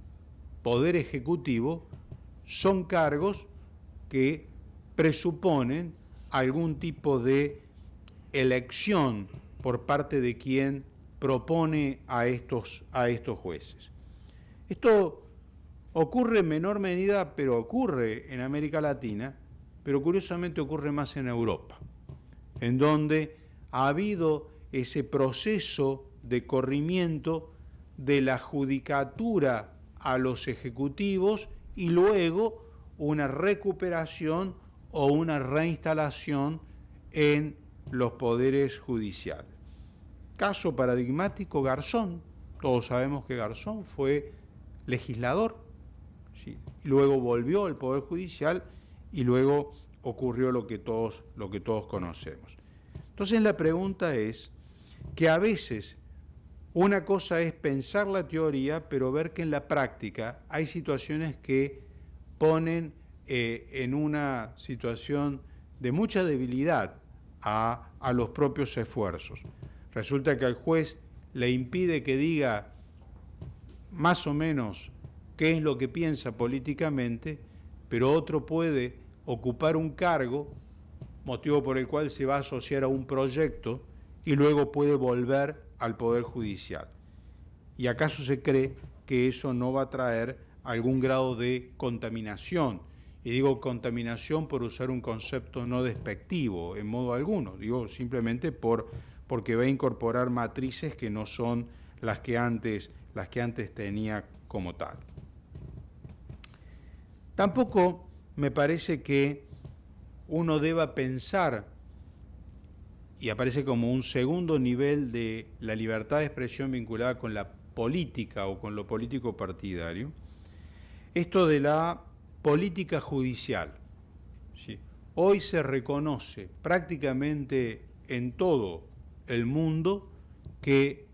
poder ejecutivo son cargos que presuponen algún tipo de elección por parte de quien propone a estos jueces. Esto ocurre en menor medida, pero ocurre en América Latina, pero curiosamente ocurre más en Europa, en donde ha habido ese proceso de corrimiento de la judicatura a los ejecutivos y luego una recuperación o una reinstalación en los poderes judiciales. Caso paradigmático, Garzón. Todos sabemos que Garzón fue legislador, ¿sí? Luego volvió al Poder Judicial y luego ocurrió lo que todos conocemos. Entonces la pregunta es que a veces una cosa es pensar la teoría, pero ver que en la práctica hay situaciones que ponen en una situación de mucha debilidad a los propios esfuerzos. Resulta que al juez le impide que diga más o menos qué es lo que piensa políticamente, pero otro puede ocupar un cargo, motivo por el cual se va a asociar a un proyecto y luego puede volver al Poder Judicial. ¿Y acaso se cree que eso no va a traer algún grado de contaminación? Y digo contaminación por usar un concepto no despectivo en modo alguno, digo simplemente porque va a incorporar matrices que no son las que antes tenía como tal. Tampoco me parece que uno deba pensar, y aparece como un segundo nivel de la libertad de expresión vinculada con la política o con lo político partidario, esto de la política judicial. ¿Sí? Hoy se reconoce prácticamente en todo el mundo que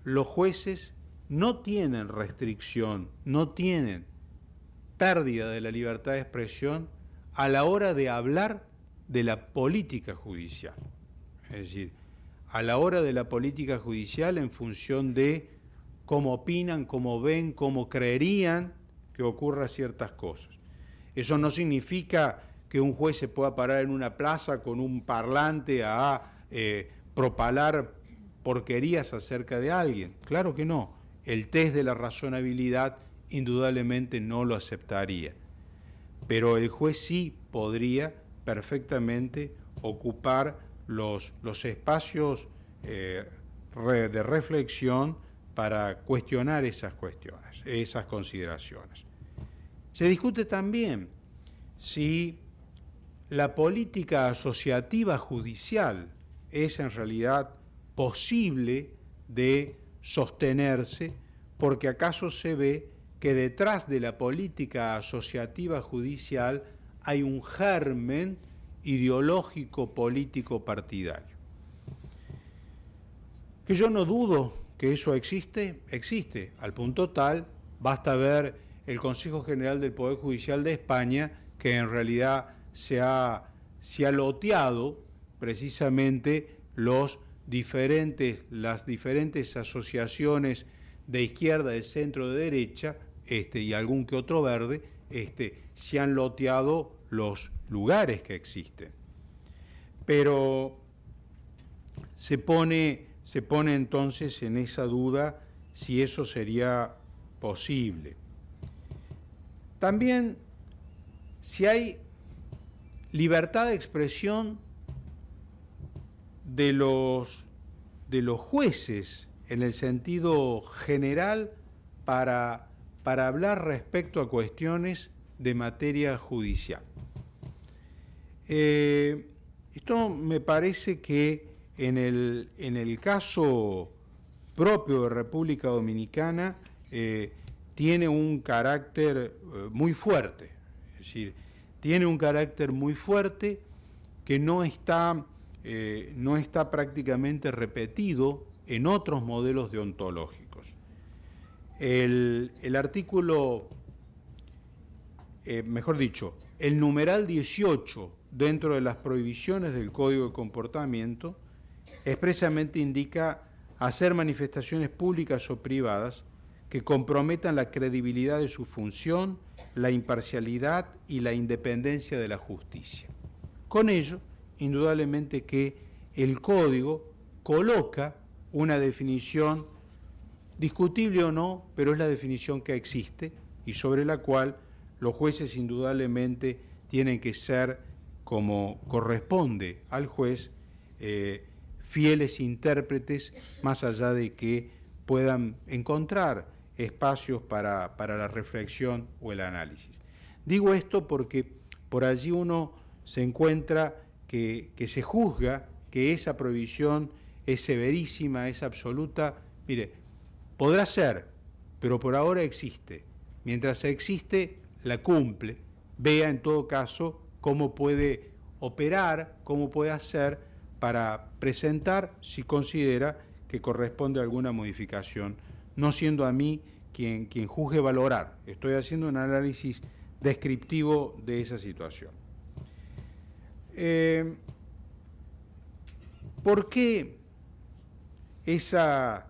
los jueces no tienen restricción, no tienen pérdida de la libertad de expresión a la hora de hablar de la política judicial. Es decir, a la hora de la política judicial en función de cómo opinan, cómo ven, cómo creerían que ocurran ciertas cosas. Eso no significa que un juez se pueda parar en una plaza con un parlante a propalar porquerías acerca de alguien. Claro que no. El test de la razonabilidad indudablemente no lo aceptaría. Pero el juez sí podría perfectamente ocupar los espacios de reflexión para cuestionar esas cuestiones, esas consideraciones. Se discute también si la política asociativa judicial es en realidad posible de sostenerse, porque acaso se ve que detrás de la política asociativa judicial hay un germen ideológico político partidario. Que yo no dudo que eso existe, al punto tal, basta ver el Consejo General del Poder Judicial de España, que en realidad se ha loteado precisamente las diferentes asociaciones de izquierda, de centro, de derecha, y algún que otro verde, se han loteado los lugares que existen. Pero se pone entonces en esa duda si eso sería posible. También, si hay libertad de expresión de los jueces en el sentido general para hablar respecto a cuestiones de materia judicial. Esto me parece que en el caso propio de República Dominicana tiene un carácter muy fuerte, es decir, tiene un carácter muy fuerte que no está prácticamente repetido en otros modelos deontológicos. El artículo, el numeral 18 dentro de las prohibiciones del Código de Comportamiento expresamente indica hacer manifestaciones públicas o privadas que comprometan la credibilidad de su función, la imparcialidad y la independencia de la justicia. Con ello, indudablemente que el Código coloca una definición, discutible o no, pero es la definición que existe y sobre la cual los jueces indudablemente tienen que ser, como corresponde al juez, fieles intérpretes, más allá de que puedan encontrar espacios para la reflexión o el análisis. Digo esto porque por allí uno se encuentra que se juzga que esa prohibición es severísima, es absoluta. Mire, podrá ser, pero por ahora existe. Mientras existe, la cumple. Vea en todo caso cómo puede operar, cómo puede hacer para presentar si considera que corresponde alguna modificación, no siendo a mí quien juzgue valorar. Estoy haciendo un análisis descriptivo de esa situación. ¿Por qué esa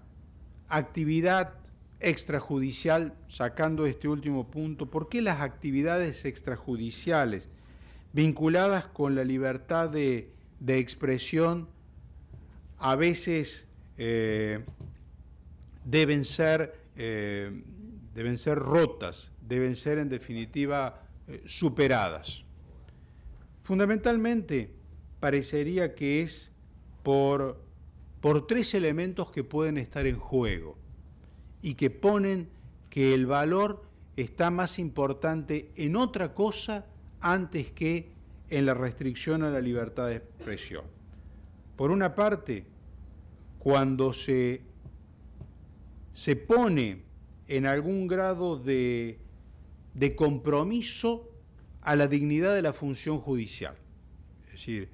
actividad extrajudicial, sacando este último punto, por qué las actividades extrajudiciales vinculadas con la libertad de expresión a veces deben ser rotas, deben ser en definitiva superadas? Fundamentalmente parecería que es por tres elementos que pueden estar en juego y que ponen que el valor está más importante en otra cosa antes que en la restricción a la libertad de expresión. Por una parte, cuando se pone en algún grado de compromiso a la dignidad de la función judicial. Es decir,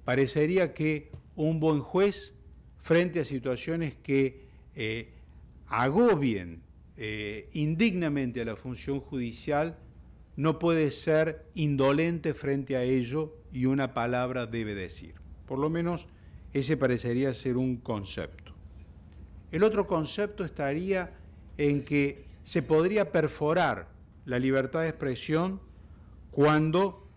parecería que un buen juez, frente a situaciones que agobien indignamente a la función judicial, no puede ser indolente frente a ello y una palabra debe decir. Por lo menos ese parecería ser un concepto. El otro concepto estaría en que se podría perforar la libertad de expresión cuando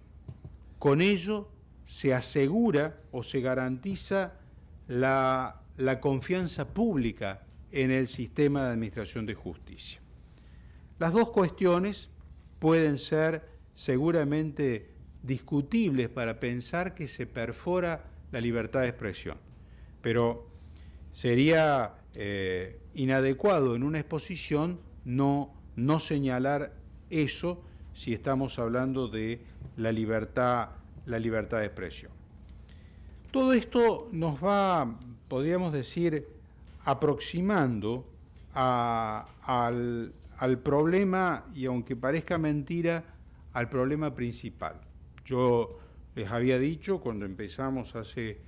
con ello se asegura o se garantiza la confianza pública en el sistema de administración de justicia. Las dos cuestiones pueden ser seguramente discutibles para pensar que se perfora la libertad de expresión, pero sería inadecuado en una exposición no señalar eso si estamos hablando de la libertad de expresión. Todo esto nos va, podríamos decir, aproximando al problema, y aunque parezca mentira, al problema principal. Yo les había dicho cuando empezamos hace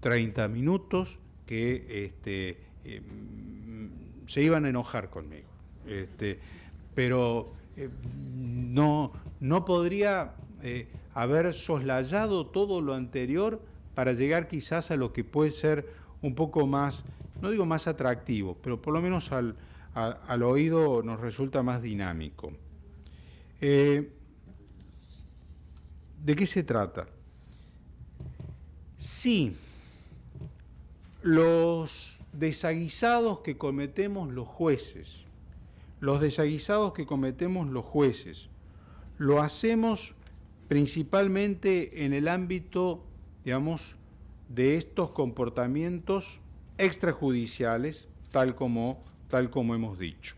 30 minutos que se iban a enojar conmigo, pero no podría haber soslayado todo lo anterior para llegar quizás a lo que puede ser un poco más, no digo más atractivo, pero por lo menos al oído nos resulta más dinámico. ¿De qué se trata? Sí, los desaguisados que cometemos los jueces, lo hacemos principalmente en el ámbito, digamos, de estos comportamientos extrajudiciales, tal como hemos dicho.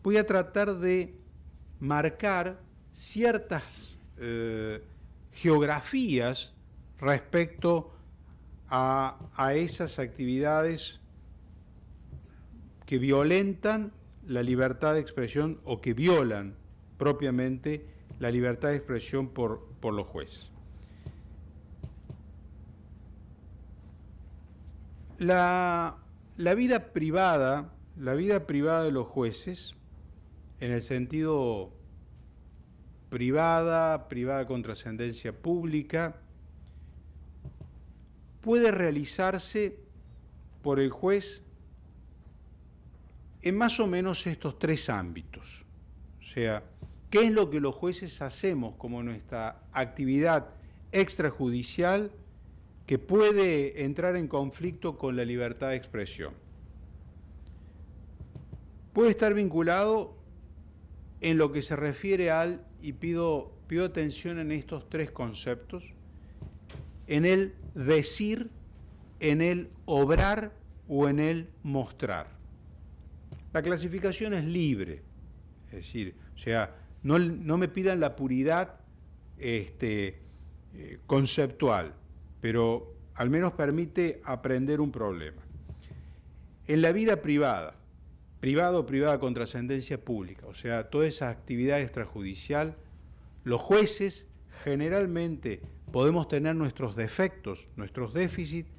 Voy a tratar de marcar ciertas geografías respecto a esas actividades que violentan la libertad de expresión o que violan propiamente la libertad de expresión por los jueces. La vida privada de los jueces, en el sentido privada con trascendencia pública, puede realizarse por el juez en más o menos estos tres ámbitos. O sea, ¿qué es lo que los jueces hacemos como nuestra actividad extrajudicial que puede entrar en conflicto con la libertad de expresión? Puede estar vinculado en lo que se refiere al, y pido atención en estos tres conceptos, en el decir, en el obrar o en el mostrar. La clasificación es libre, es decir, o sea, no me pidan la puridad conceptual, pero al menos permite aprender un problema. En la vida privada, privado o privada con trascendencia pública, o sea, toda esa actividad extrajudicial, los jueces generalmente podemos tener nuestros defectos, nuestros déficits,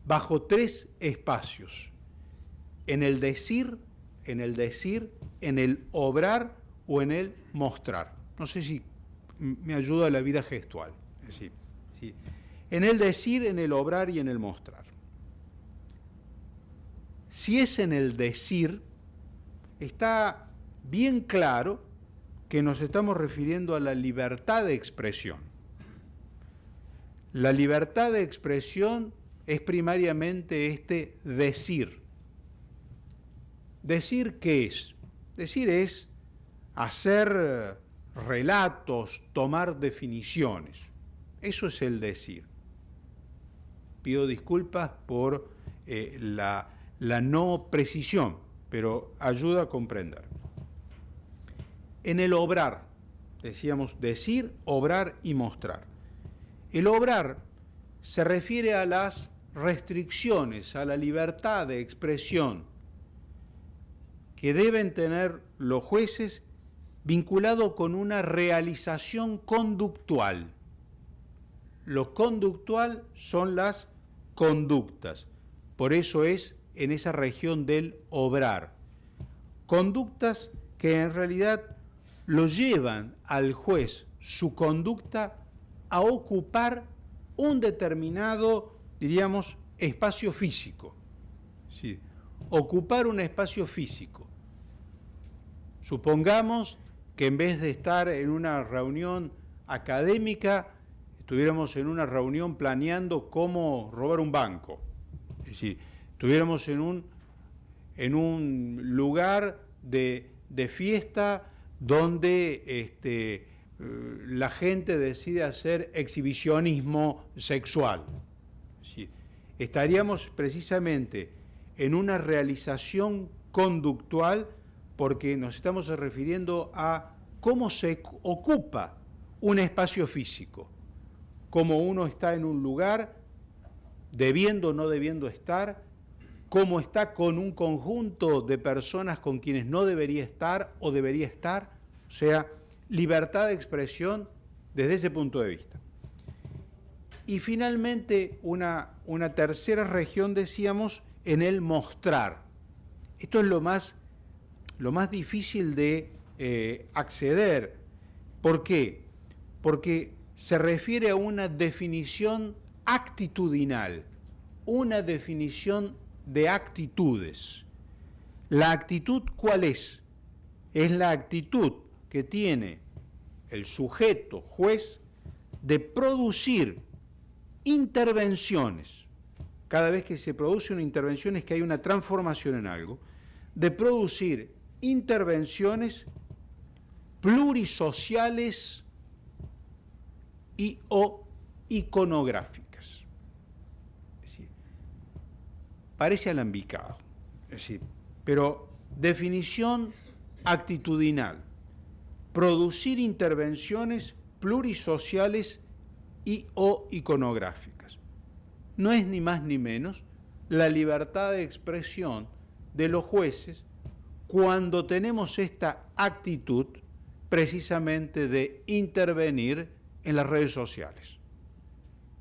bajo 3 espacios: en el decir, en el obrar o en el mostrar. No sé si me ayuda la vida gestual. Es decir, ¿sí? En el decir, en el obrar y en el mostrar. Si es en el decir, está bien claro que nos estamos refiriendo a la libertad de expresión. La libertad de expresión es primariamente este decir. ¿Decir qué es? Decir es hacer relatos, tomar definiciones. Eso es el decir. Pido disculpas por la no precisión, pero ayuda a comprender. En el obrar, decíamos decir, obrar y mostrar. El obrar se refiere a las restricciones, a la libertad de expresión que deben tener los jueces vinculado con una realización conductual. Lo conductual son las conductas, por eso es en esa región del obrar. Conductas que en realidad lo llevan al juez, su conducta, a ocupar un determinado, diríamos, espacio físico. ¿Sí? Ocupar un espacio físico. Supongamos que en vez de estar en una reunión académica, estuviéramos en una reunión planeando cómo robar un banco. Es decir, estuviéramos en un lugar de fiesta donde la gente decide hacer exhibicionismo sexual. ¿Sí? Estaríamos precisamente en una realización conductual porque nos estamos refiriendo a cómo se ocupa un espacio físico, cómo uno está en un lugar, debiendo o no debiendo estar, cómo está con un conjunto de personas con quienes no debería estar o debería estar, o sea, libertad de expresión desde ese punto de vista. Y finalmente una tercera región, decíamos, en el mostrar. Esto es lo más difícil de acceder. ¿Por qué? Porque se refiere a una definición actitudinal, una definición de actitudes. ¿La actitud cuál es? Es la actitud que tiene el sujeto, juez, de producir intervenciones. Cada vez que se produce una intervención es que hay una transformación en algo, de producir intervenciones plurisociales y o iconográficas. Es decir, parece alambicado, es decir, pero definición actitudinal, producir intervenciones plurisociales y o iconográficas. No es ni más ni menos la libertad de expresión de los jueces cuando tenemos esta actitud precisamente de intervenir en las redes sociales.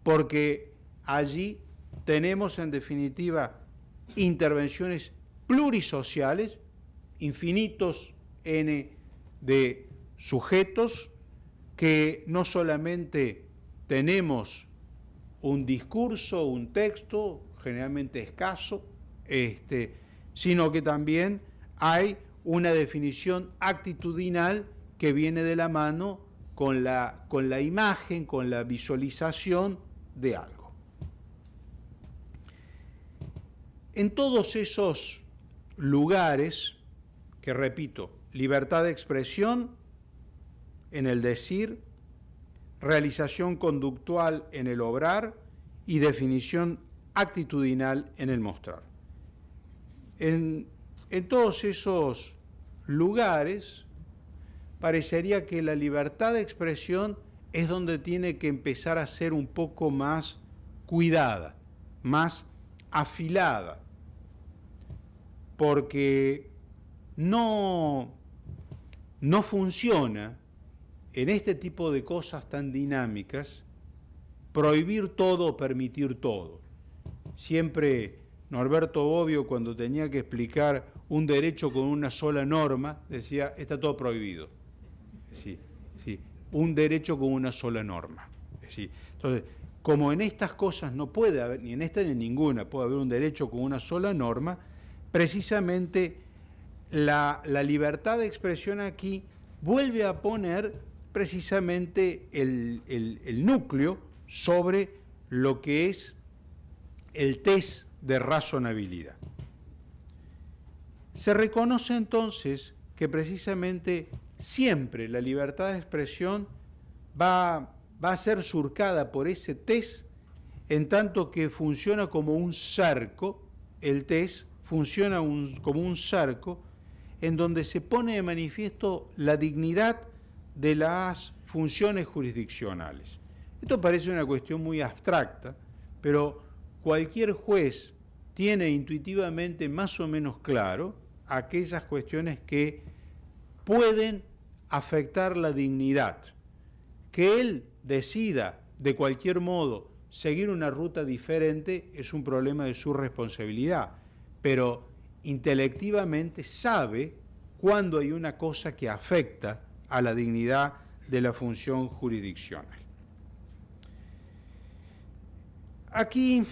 Porque allí tenemos en definitiva intervenciones plurisociales, infinitos N de sujetos que no solamente tenemos un discurso, un texto, generalmente escaso, sino que también hay una definición actitudinal que viene de la mano con la imagen, con la visualización de algo. En todos esos lugares, que repito, libertad de expresión en el decir, realización conductual en el obrar y definición actitudinal en el mostrar. En todos esos lugares parecería que la libertad de expresión es donde tiene que empezar a ser un poco más cuidada, más afilada, porque no funciona en este tipo de cosas tan dinámicas prohibir todo o permitir todo. Siempre Norberto Bobbio, cuando tenía que explicar un derecho con una sola norma, decía, está todo prohibido. Sí, un derecho con una sola norma. Sí. Entonces, como en estas cosas no puede haber, ni en esta ni en ninguna, puede haber un derecho con una sola norma, precisamente la libertad de expresión aquí vuelve a poner precisamente el núcleo sobre lo que es el test de razonabilidad. Se reconoce entonces que precisamente siempre la libertad de expresión va a ser surcada por ese test, en tanto que funciona como un cerco, el test funciona como un cerco en donde se pone de manifiesto la dignidad de las funciones jurisdiccionales. Esto parece una cuestión muy abstracta, pero cualquier juez tiene intuitivamente más o menos claro aquellas cuestiones que pueden afectar la dignidad. Que él decida de cualquier modo seguir una ruta diferente es un problema de su responsabilidad, pero intelectivamente sabe cuándo hay una cosa que afecta a la dignidad de la función jurisdiccional. Aquí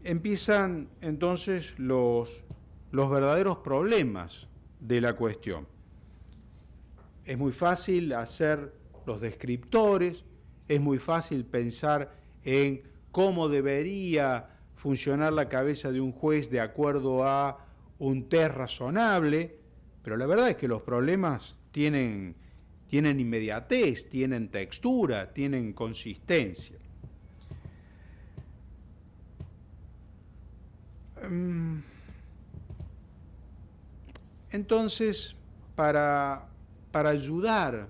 empiezan entonces los verdaderos problemas de la cuestión. Es muy fácil hacer los descriptores, es muy fácil pensar en cómo debería funcionar la cabeza de un juez de acuerdo a un test razonable, pero la verdad es que los problemas tienen inmediatez, tienen textura, tienen consistencia. Entonces, para ayudar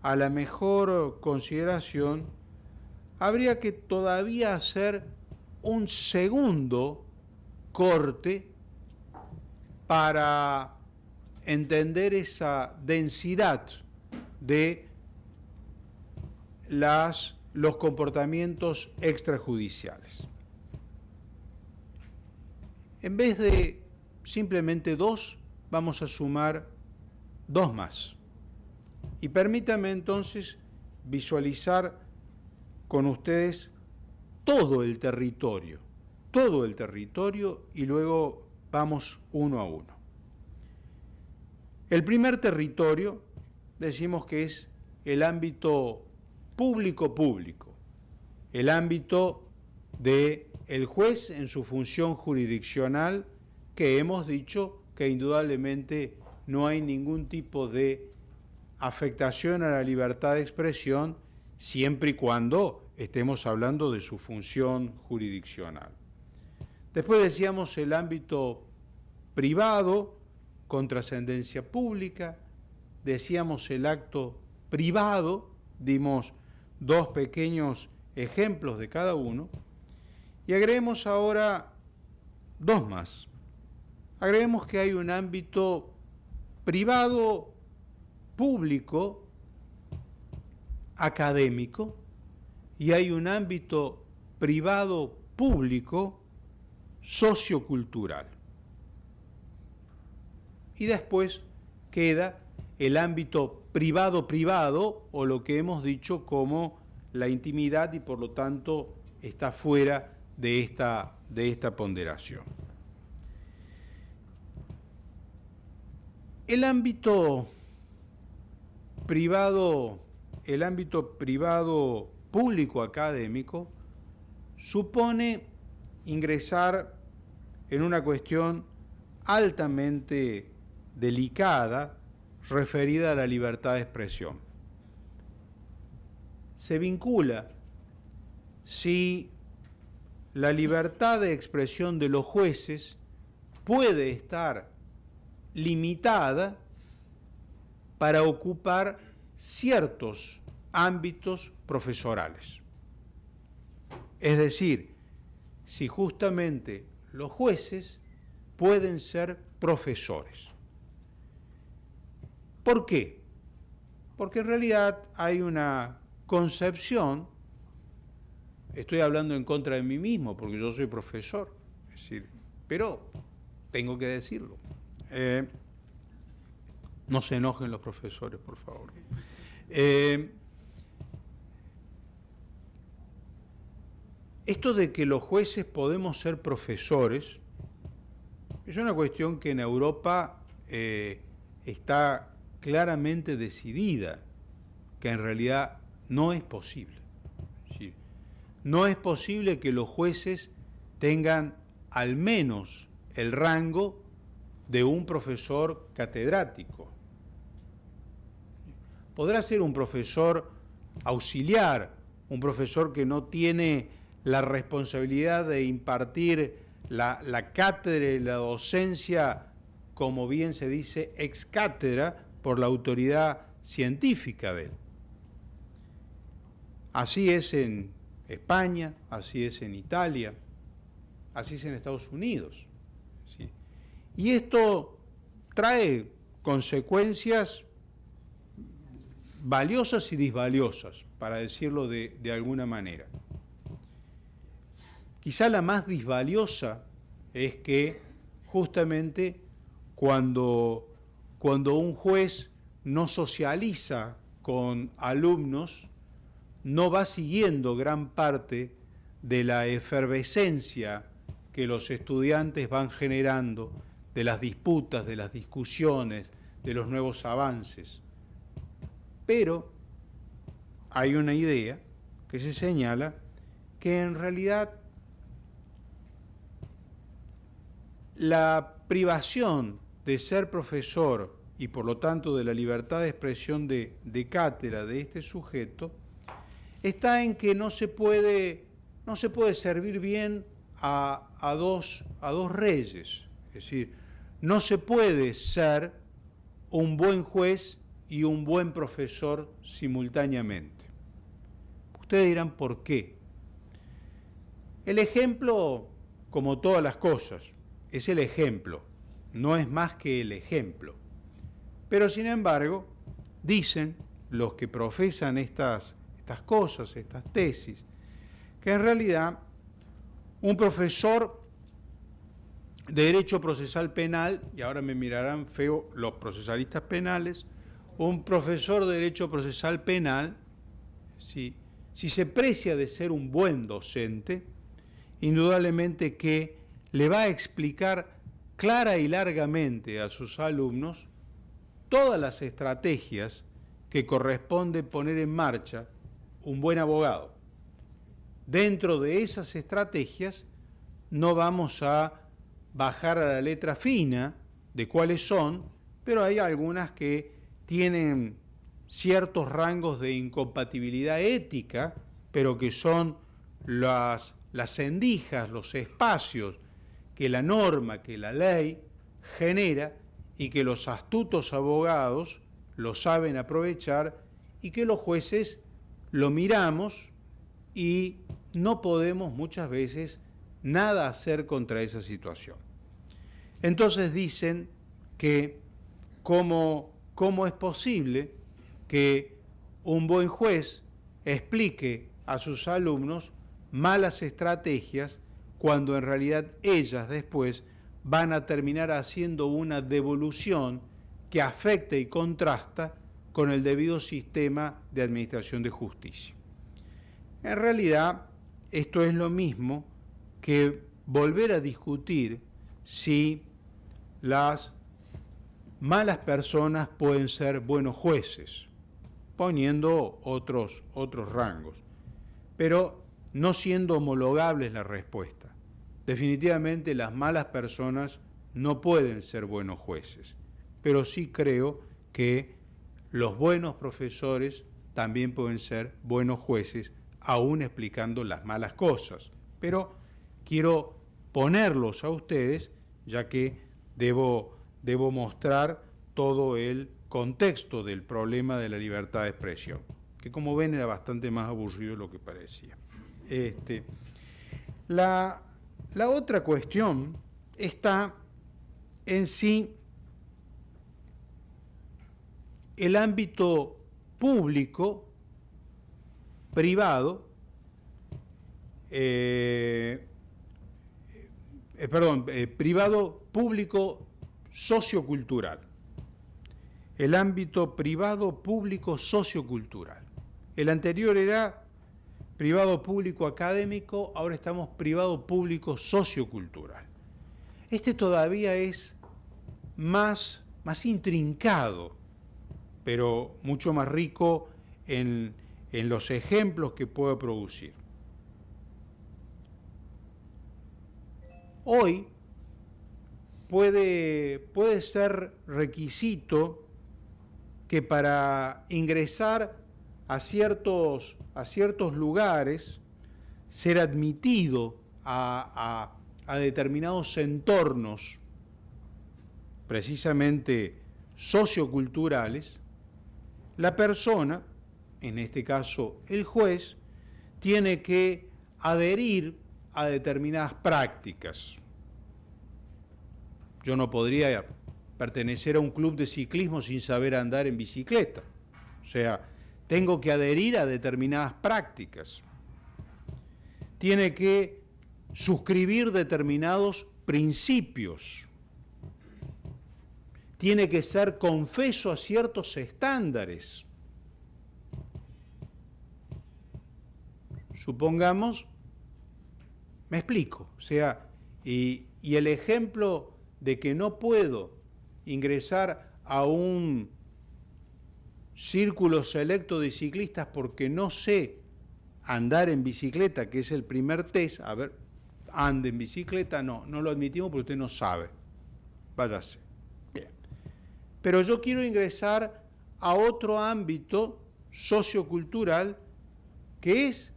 a la mejor consideración, habría que todavía hacer un segundo corte para entender esa densidad de los comportamientos extrajudiciales. En vez de simplemente 2, vamos a sumar 2 más. Y permítanme entonces visualizar con ustedes todo el territorio, y luego vamos uno a uno. El primer territorio decimos que es el ámbito público, el ámbito del juez en su función jurisdiccional, que hemos dicho que indudablemente no hay ningún tipo de afectación a la libertad de expresión siempre y cuando estemos hablando de su función jurisdiccional. Después decíamos el ámbito privado con trascendencia pública, decíamos el acto privado, dimos 2 pequeños ejemplos de cada uno, y agreguemos ahora 2 más. Agreguemos que hay un ámbito privado público académico y hay un ámbito privado público sociocultural. Y después queda el ámbito privado o lo que hemos dicho como la intimidad y por lo tanto está fuera de esta ponderación. El ámbito privado público académico supone ingresar en una cuestión altamente delicada referida a la libertad de expresión. Se vincula si la libertad de expresión de los jueces puede estar limitada para ocupar ciertos ámbitos profesorales. Es decir, si justamente los jueces pueden ser profesores. ¿Por qué? Porque en realidad hay una concepción, estoy hablando en contra de mí mismo porque yo soy profesor, es decir, pero tengo que decirlo. No se enojen los profesores, por favor. Esto de que los jueces podemos ser profesores es una cuestión que en Europa está claramente decidida, que en realidad no es posible. ¿Sí? No es posible que los jueces tengan al menos el rango de un profesor catedrático. Podrá ser un profesor auxiliar, un profesor que no tiene la responsabilidad de impartir la cátedra y la docencia, como bien se dice, ex cátedra, por la autoridad científica de él. Así es en España, así es en Italia, así es en Estados Unidos. ¿Sí? Y esto trae consecuencias valiosas y disvaliosas, para decirlo de alguna manera. Quizá la más disvaliosa es que justamente cuando un juez no socializa con alumnos, no va siguiendo gran parte de la efervescencia que los estudiantes van generando, de las disputas, de las discusiones, de los nuevos avances. Pero hay una idea que se señala que en realidad la privación de ser profesor y por lo tanto de la libertad de expresión de cátedra de este sujeto está en que no se puede servir bien a dos reyes. Es decir, no se puede ser un buen juez y un buen profesor simultáneamente. Ustedes dirán, ¿por qué? El ejemplo, como todas las cosas, es el ejemplo, no es más que el ejemplo. Pero sin embargo, dicen los que profesan estas cosas, estas tesis, que en realidad un profesor de Derecho Procesal Penal, y ahora me mirarán feo los procesalistas penales, un profesor de Derecho Procesal Penal, si se precia de ser un buen docente, indudablemente que le va a explicar clara y largamente a sus alumnos todas las estrategias que corresponde poner en marcha un buen abogado. Dentro de esas estrategias no vamos a bajar a la letra fina de cuáles son, pero hay algunas que tienen ciertos rangos de incompatibilidad ética, pero que son las endijas, los espacios que la norma, que la ley genera y que los astutos abogados lo saben aprovechar y que los jueces lo miramos y no podemos muchas veces nada hacer contra esa situación. Entonces dicen que cómo es posible que un buen juez explique a sus alumnos malas estrategias cuando en realidad ellas después van a terminar haciendo una devolución que afecta y contrasta con el debido sistema de administración de justicia. En realidad, esto es lo mismo que volver a discutir si las malas personas pueden ser buenos jueces, poniendo otros rangos, pero no siendo homologables la respuesta. Definitivamente las malas personas no pueden ser buenos jueces, pero sí creo que los buenos profesores también pueden ser buenos jueces, aún explicando las malas cosas. Pero quiero ponerlos a ustedes, ya que debo mostrar todo el contexto del problema de la libertad de expresión. que como ven era bastante más aburrido de lo que parecía. La otra cuestión está en sí el ámbito público, privado, privado, público, sociocultural. El ámbito privado, público, sociocultural. El anterior era privado, público, académico, ahora estamos privado, público, sociocultural. Este todavía es más intrincado, pero mucho más rico en los ejemplos que puede producir. Hoy puede ser requisito que para ingresar a ciertos lugares, ser admitido a determinados entornos, precisamente socioculturales, la persona, en este caso el juez, tiene que adherir a determinadas prácticas. Yo no podría pertenecer a un club de ciclismo sin saber andar en bicicleta. O sea, tengo que adherir a determinadas prácticas. Tiene que suscribir determinados principios. Tiene que ser confeso a ciertos estándares. Supongamos, me explico, o sea, y el ejemplo de que no puedo ingresar a un círculo selecto de ciclistas porque no sé andar en bicicleta, que es el primer test, a ver, ande en bicicleta, no lo admitimos porque usted no sabe, váyase. Bien. Pero yo quiero ingresar a otro ámbito sociocultural que es,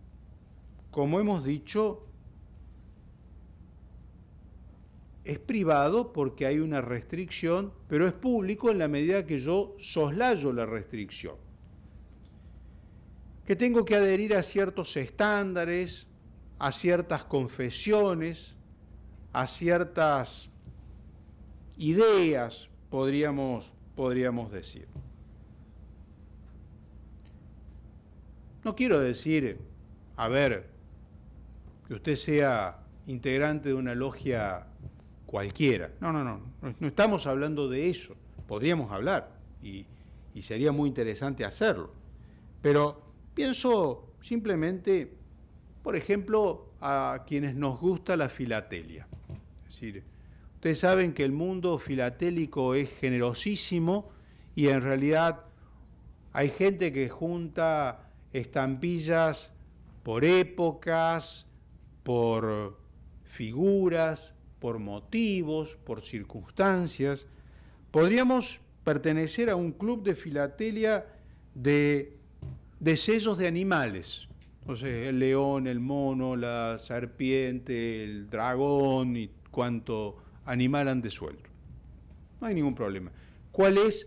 como hemos dicho, es privado porque hay una restricción, pero es público en la medida que yo soslayo la restricción. Que tengo que adherir a ciertos estándares, a ciertas confesiones, a ciertas ideas, podríamos decir. No quiero decir, a ver, que usted sea integrante de una logia cualquiera. No estamos hablando de eso. Podríamos hablar y sería muy interesante hacerlo. Pero pienso simplemente, por ejemplo, a quienes nos gusta la filatelia. Es decir, ustedes saben que el mundo filatélico es generosísimo y en realidad hay gente que junta estampillas por épocas, por figuras, por motivos, por circunstancias. Podríamos pertenecer a un club de filatelia de sellos de animales. Entonces, el león, el mono, la serpiente, el dragón y cuánto animal han desuelto. No hay ningún problema. ¿Cuál es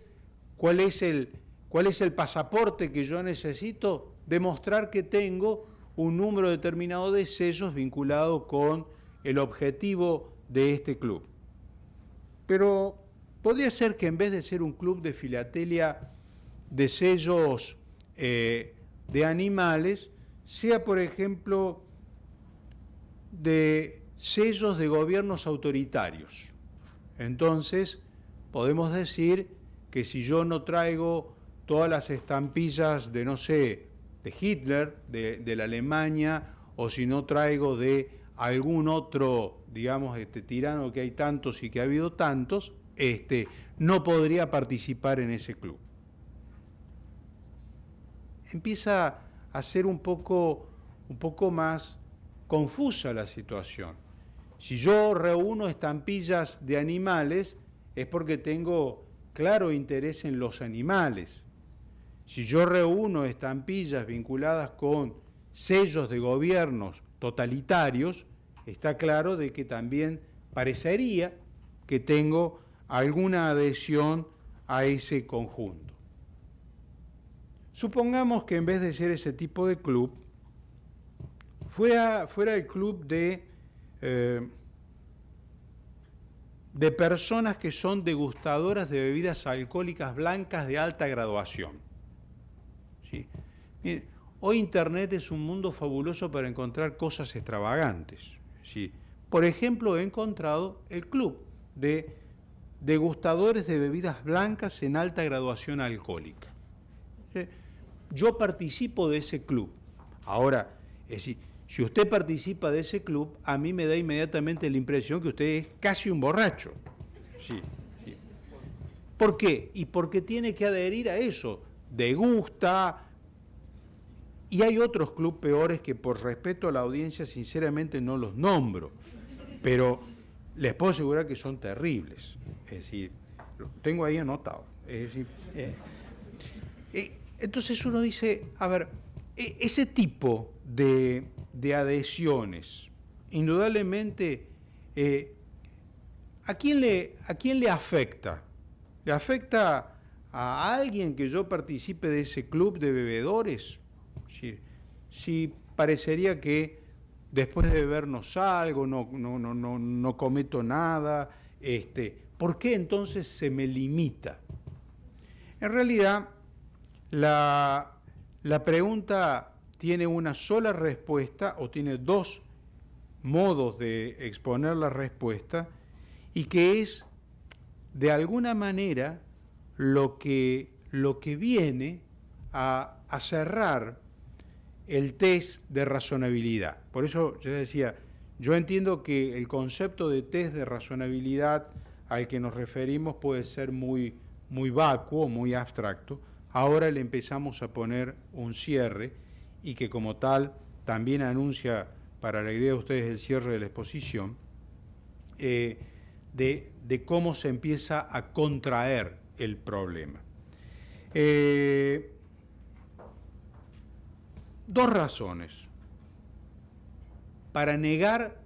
el pasaporte que yo necesito? Demostrar que tengo un número determinado de sellos vinculado con el objetivo de este club. Pero podría ser que en vez de ser un club de filatelia de sellos de animales, sea, por ejemplo, de sellos de gobiernos autoritarios. Entonces, podemos decir que si yo no traigo todas las estampillas de, no sé, de Hitler, de la Alemania, o si no traigo de algún otro, digamos, tirano, que hay tantos y que ha habido tantos, no podría participar en ese club. Empieza a ser un poco más confusa la situación. Si yo reúno estampillas de animales, es porque tengo claro interés en los animales. Si yo reúno estampillas vinculadas con sellos de gobiernos totalitarios, está claro de que también parecería que tengo alguna adhesión a ese conjunto. Supongamos que en vez de ser ese tipo de club, fuera el club de personas que son degustadoras de bebidas alcohólicas blancas de alta graduación. ¿Sí? Hoy Internet es un mundo fabuloso para encontrar cosas extravagantes. ¿Sí? Por ejemplo, he encontrado el club de degustadores de bebidas blancas en alta graduación alcohólica. ¿Sí? Yo participo de ese club. Ahora, es decir, si usted participa de ese club, a mí me da inmediatamente la impresión que usted es casi un borracho. Sí, sí. ¿Por qué? Y porque tiene que adherir a eso. Degusta. Y hay otros clubes peores que por respeto a la audiencia sinceramente no los nombro. Pero les puedo asegurar que son terribles. Es decir, lo tengo ahí anotado. Es decir, entonces uno dice, a ver, ese tipo de adhesiones, indudablemente, ¿a quién le afecta? ¿Le afecta a alguien que yo participe de ese club de bebedores? Si parecería que después de beber no salgo, no cometo nada, ¿por qué entonces se me limita? En realidad, la pregunta tiene una sola respuesta o tiene dos modos de exponer la respuesta y que es de alguna manera lo que viene a cerrar el test de razonabilidad. Por eso yo decía, yo entiendo que el concepto de test de razonabilidad al que nos referimos puede ser muy vacuo, muy abstracto. Ahora le empezamos a poner un cierre y que como tal también anuncia, para la alegría de ustedes, el cierre de la exposición, de cómo se empieza a contraer el problema. Dos razones para negar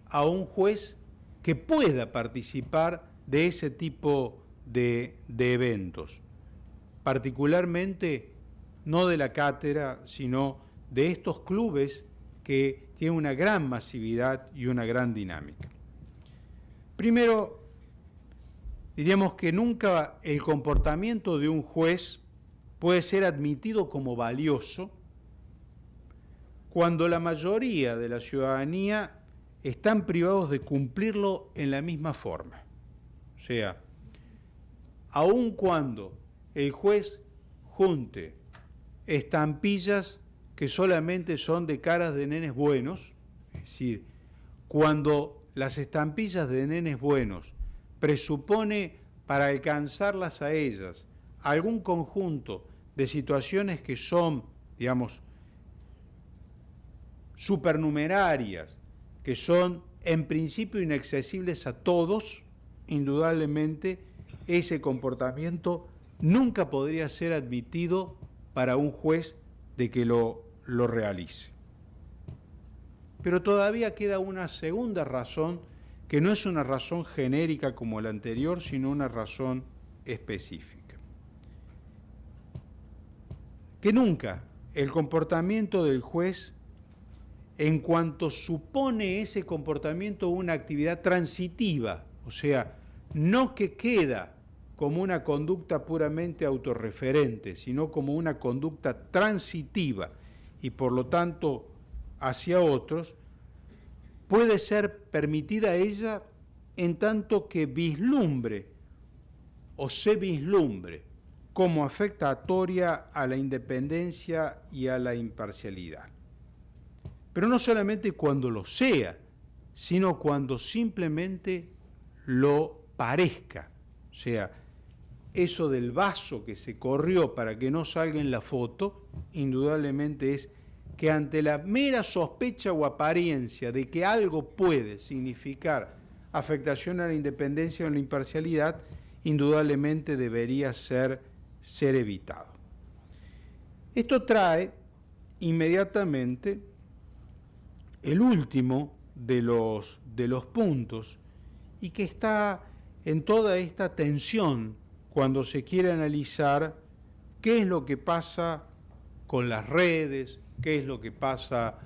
a un juez que pueda participar de ese tipo de eventos, particularmente no de la cátedra, sino de estos clubes que tienen una gran masividad y una gran dinámica. Primero, diríamos que nunca el comportamiento de un juez puede ser admitido como valioso cuando la mayoría de la ciudadanía están privados de cumplirlo en la misma forma. O sea, aun cuando el juez junte estampillas que solamente son de caras de nenes buenos, es decir, cuando las estampillas de nenes buenos presupone para alcanzarlas a ellas algún conjunto de situaciones que son, digamos, supernumerarias, que son en principio inaccesibles a todos, indudablemente ese comportamiento nunca podría ser admitido para un juez de que lo realice. Pero todavía queda una segunda razón, que no es una razón genérica como la anterior, sino una razón específica. Que nunca el comportamiento del juez, en cuanto supone ese comportamiento una actividad transitiva, o sea, no que queda como una conducta puramente autorreferente, sino como una conducta transitiva y por lo tanto hacia otros, puede ser permitida ella en tanto que vislumbre o se vislumbre como afectatoria a la independencia y a la imparcialidad. Pero no solamente cuando lo sea, sino cuando simplemente lo parezca. O sea, eso del vaso que se corrió para que no salga en la foto, indudablemente es que ante la mera sospecha o apariencia de que algo puede significar afectación a la independencia o a la imparcialidad, indudablemente debería ser evitado. Esto trae inmediatamente el último de los puntos y que está en toda esta tensión cuando se quiere analizar qué es lo que pasa con las redes, qué es lo que pasa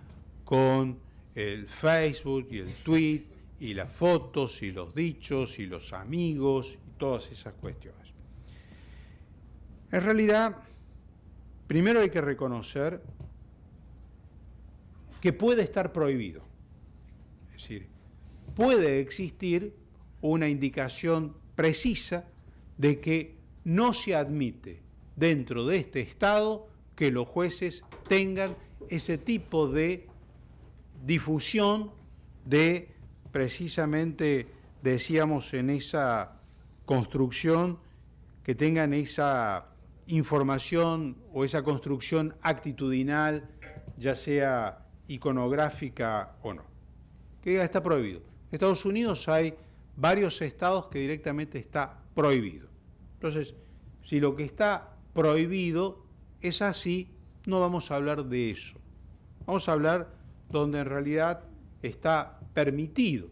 con el Facebook y el tweet y las fotos y los dichos y los amigos y todas esas cuestiones. En realidad, primero hay que reconocer que puede estar prohibido. Es decir, puede existir una indicación precisa de que no se admite dentro de este Estado que los jueces tengan ese tipo de difusión de, precisamente, decíamos en esa construcción, que tengan esa información o esa construcción actitudinal, ya sea iconográfica o no. Que está prohibido. En Estados Unidos hay varios estados que directamente está prohibido. Entonces, si lo que está prohibido es así, no vamos a hablar de eso. Vamos a hablar donde en realidad está permitido.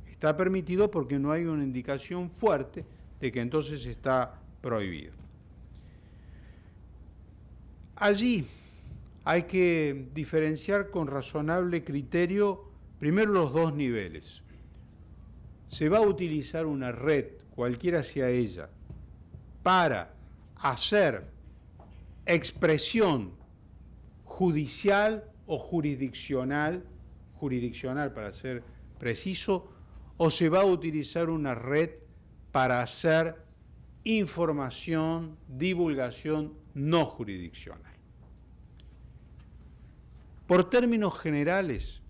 Está permitido porque no hay una indicación fuerte de que entonces está prohibido. Allí hay que diferenciar con razonable criterio primero los dos niveles. Se va a utilizar una red, cualquiera sea ella, para hacer expresión judicial o jurisdiccional para ser preciso, o se va a utilizar una red para hacer información, divulgación no jurisdiccional. Por términos generales,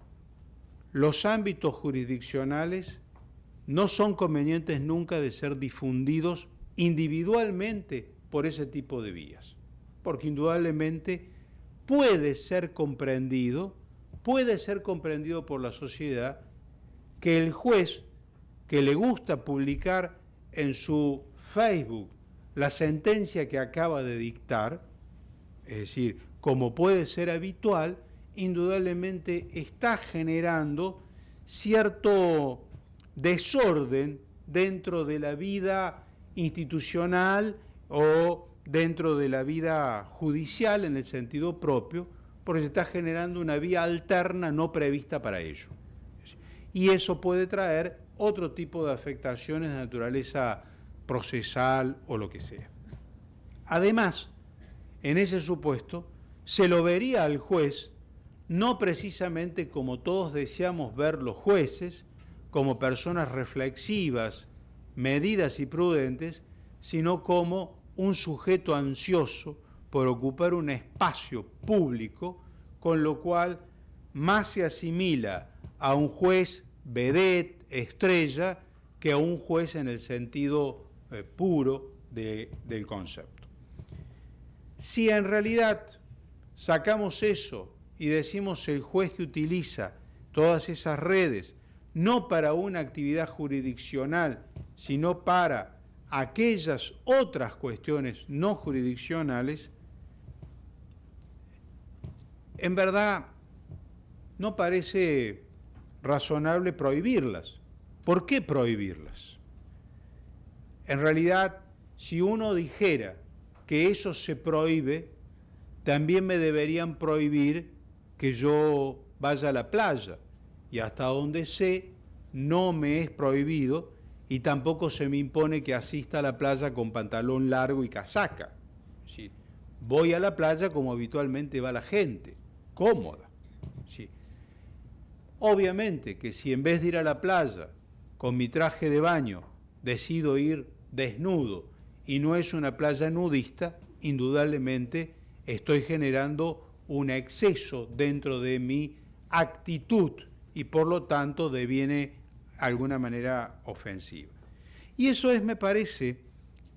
los ámbitos jurisdiccionales no son convenientes nunca de ser difundidos individualmente por ese tipo de vías, porque indudablemente puede ser comprendido por la sociedad que el juez que le gusta publicar en su Facebook la sentencia que acaba de dictar, es decir, como puede ser habitual, indudablemente está generando cierto desorden dentro de la vida institucional o dentro de la vida judicial en el sentido propio, porque se está generando una vía alterna no prevista para ello. Y eso puede traer otro tipo de afectaciones de naturaleza procesal o lo que sea. Además, en ese supuesto, se lo vería al juez no precisamente como todos deseamos ver los jueces, como personas reflexivas, medidas y prudentes, sino como un sujeto ansioso por ocupar un espacio público, con lo cual más se asimila a un juez vedette, estrella, que a un juez en el sentido puro del concepto. Si en realidad sacamos eso y decimos el juez que utiliza todas esas redes, no para una actividad jurisdiccional, sino para aquellas otras cuestiones no jurisdiccionales, en verdad no parece razonable prohibirlas. ¿Por qué prohibirlas? En realidad, si uno dijera que eso se prohíbe, también me deberían prohibir que yo vaya a la playa, y hasta donde sé, no me es prohibido y tampoco se me impone que asista a la playa con pantalón largo y casaca. ¿Sí? Voy a la playa como habitualmente va la gente, cómoda. ¿Sí? Obviamente que si en vez de ir a la playa con mi traje de baño decido ir desnudo y no es una playa nudista, indudablemente estoy generando un exceso dentro de mi actitud y por lo tanto deviene de alguna manera ofensiva. Y eso es, me parece,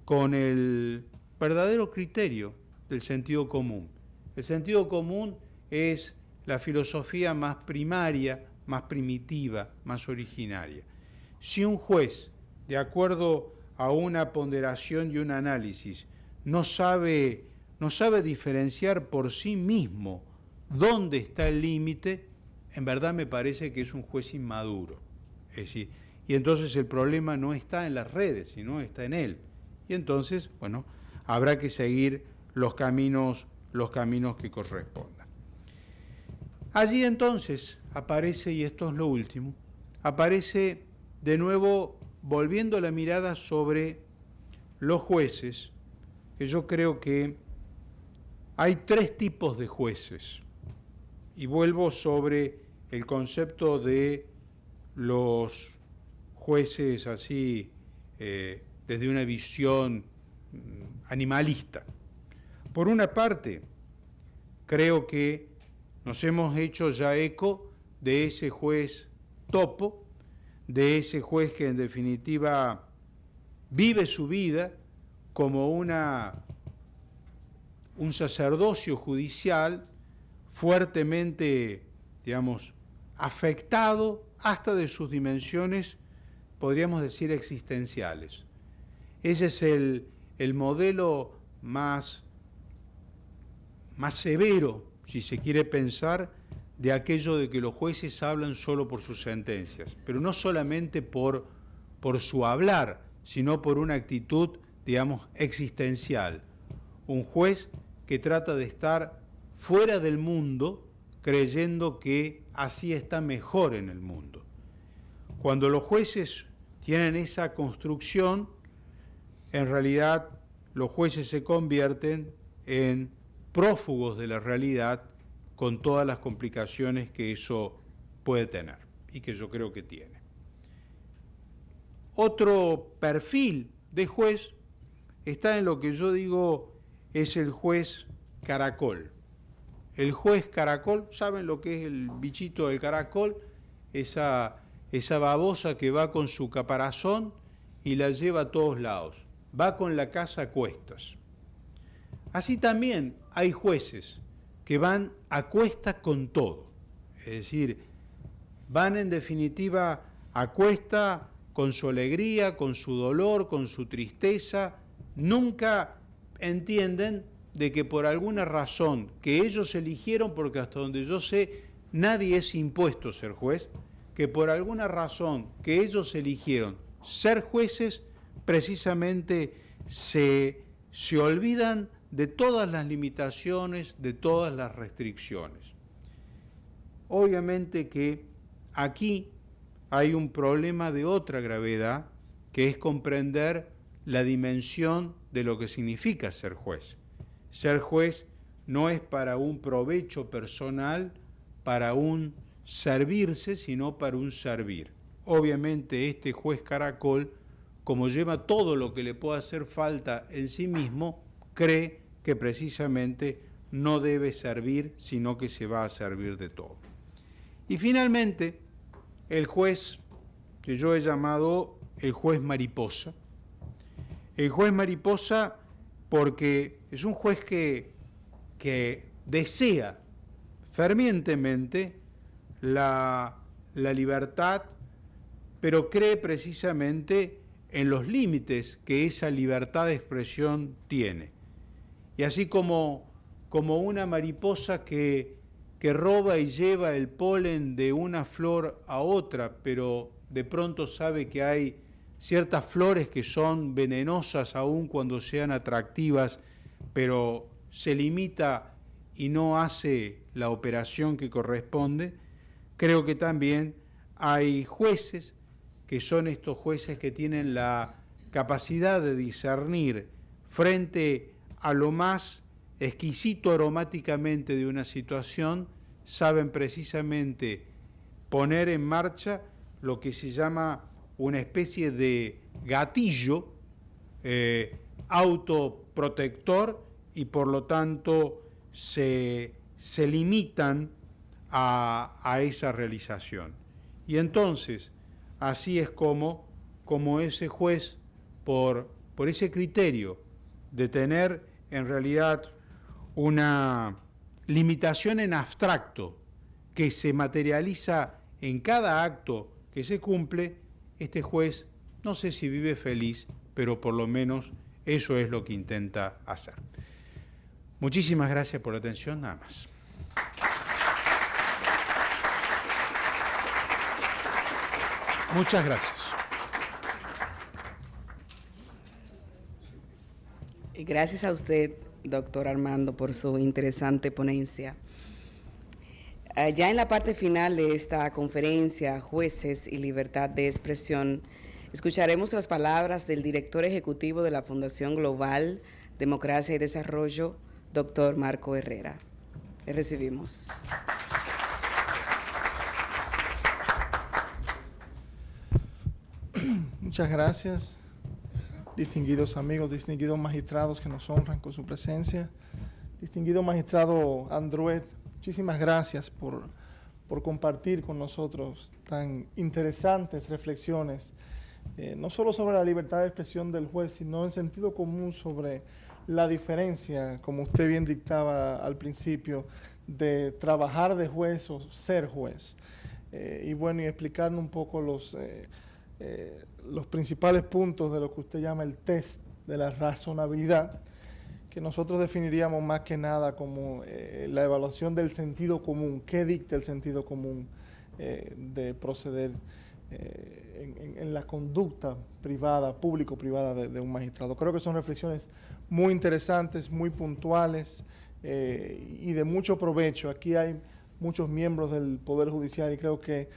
con el verdadero criterio del sentido común. El sentido común es la filosofía más primaria, más primitiva, más originaria. Si un juez, de acuerdo a una ponderación y un análisis, no sabe diferenciar por sí mismo dónde está el límite, en verdad me parece que es un juez inmaduro. Es decir, y entonces el problema no está en las redes, sino está en él. Y entonces, bueno, habrá que seguir los caminos que correspondan. Allí entonces aparece, y esto es lo último, aparece de nuevo volviendo la mirada sobre los jueces, que yo creo que hay tres tipos de jueces, y vuelvo sobre el concepto de los jueces así, desde una visión animalista. Por una parte, creo que nos hemos hecho ya eco de ese juez topo, de ese juez que en definitiva vive su vida como un sacerdocio judicial fuertemente, digamos, afectado hasta de sus dimensiones, podríamos decir, existenciales. Ese es el modelo más severo, si se quiere pensar, de aquello de que los jueces hablan solo por sus sentencias, pero no solamente por su hablar, sino por una actitud, digamos, existencial. Un juez que trata de estar fuera del mundo, creyendo que así está mejor en el mundo. Cuando los jueces tienen esa construcción, en realidad los jueces se convierten en prófugos de la realidad, con todas las complicaciones que eso puede tener y que yo creo que tiene. Otro perfil de juez está en lo que yo digo es el juez caracol. El juez caracol, ¿saben lo que es el bichito del caracol? Esa babosa que va con su caparazón y la lleva a todos lados. Va con la casa a cuestas. Así también hay jueces que van a cuestas con todo. Es decir, van en definitiva a cuestas con su alegría, con su dolor, con su tristeza. Nunca entienden de que por alguna razón que ellos eligieron, porque hasta donde yo sé, nadie es impuesto a ser juez, que por alguna razón que ellos eligieron ser jueces, precisamente se olvidan de todas las limitaciones, de todas las restricciones. Obviamente que aquí hay un problema de otra gravedad, que es comprender la dimensión de lo que significa ser juez. Ser juez no es para un provecho personal, para un servirse, sino para un servir. Obviamente este juez caracol, como lleva todo lo que le pueda hacer falta en sí mismo, cree que precisamente no debe servir, sino que se va a servir de todo. Y finalmente, el juez que yo he llamado el juez mariposa. El juez mariposa porque es un juez que desea fervientemente la libertad, pero cree precisamente en los límites que esa libertad de expresión tiene. Y así como una mariposa que roba y lleva el polen de una flor a otra, pero de pronto sabe que hay ciertas flores que son venenosas aún cuando sean atractivas, pero se limita y no hace la operación que corresponde, creo que también hay jueces que son estos jueces que tienen la capacidad de discernir frente a lo más exquisito aromáticamente de una situación, saben precisamente poner en marcha lo que se llama una especie de gatillo autoprotector y por lo tanto se limitan a esa realización. Y entonces, así es como ese juez, por ese criterio de tener en realidad una limitación en abstracto que se materializa en cada acto que se cumple, este juez no sé si vive feliz, pero por lo menos eso es lo que intenta hacer. Muchísimas gracias por la atención, nada más. Muchas gracias. Gracias a usted, doctor Armando, por su interesante ponencia. Ya en la parte final de esta conferencia, Jueces y Libertad de Expresión, escucharemos las palabras del director ejecutivo de la Fundación Global, Democracia y Desarrollo, doctor Marco Herrera. Le recibimos. Muchas gracias, distinguidos amigos, distinguidos magistrados que nos honran con su presencia. Distinguido magistrado Andruet, muchísimas gracias por compartir con nosotros tan interesantes reflexiones, no solo sobre la libertad de expresión del juez, sino en sentido común sobre la diferencia, como usted bien dictaba al principio, de trabajar de juez o ser juez. Y bueno, y explicarnos un poco los principales puntos de lo que usted llama el test de la razonabilidad, que nosotros definiríamos más que nada como la evaluación del sentido común, qué dicta el sentido común de proceder en la conducta privada, público-privada de un magistrado. Creo que son reflexiones muy interesantes, muy puntuales y de mucho provecho. Aquí hay muchos miembros del Poder Judicial y creo que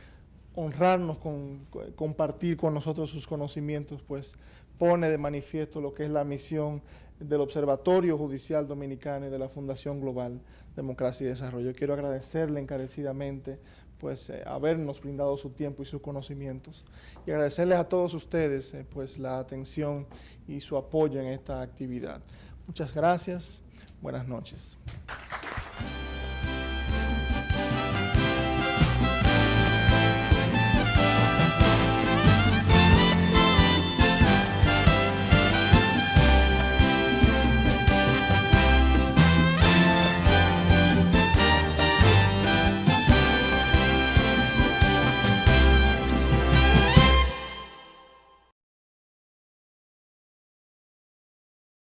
honrarnos con compartir con nosotros sus conocimientos, pues pone de manifiesto lo que es la misión del Observatorio Judicial Dominicano y de la Fundación Global Democracia y Desarrollo. Quiero agradecerle encarecidamente pues habernos brindado su tiempo y sus conocimientos y agradecerles a todos ustedes pues la atención y su apoyo en esta actividad. Muchas gracias, buenas noches.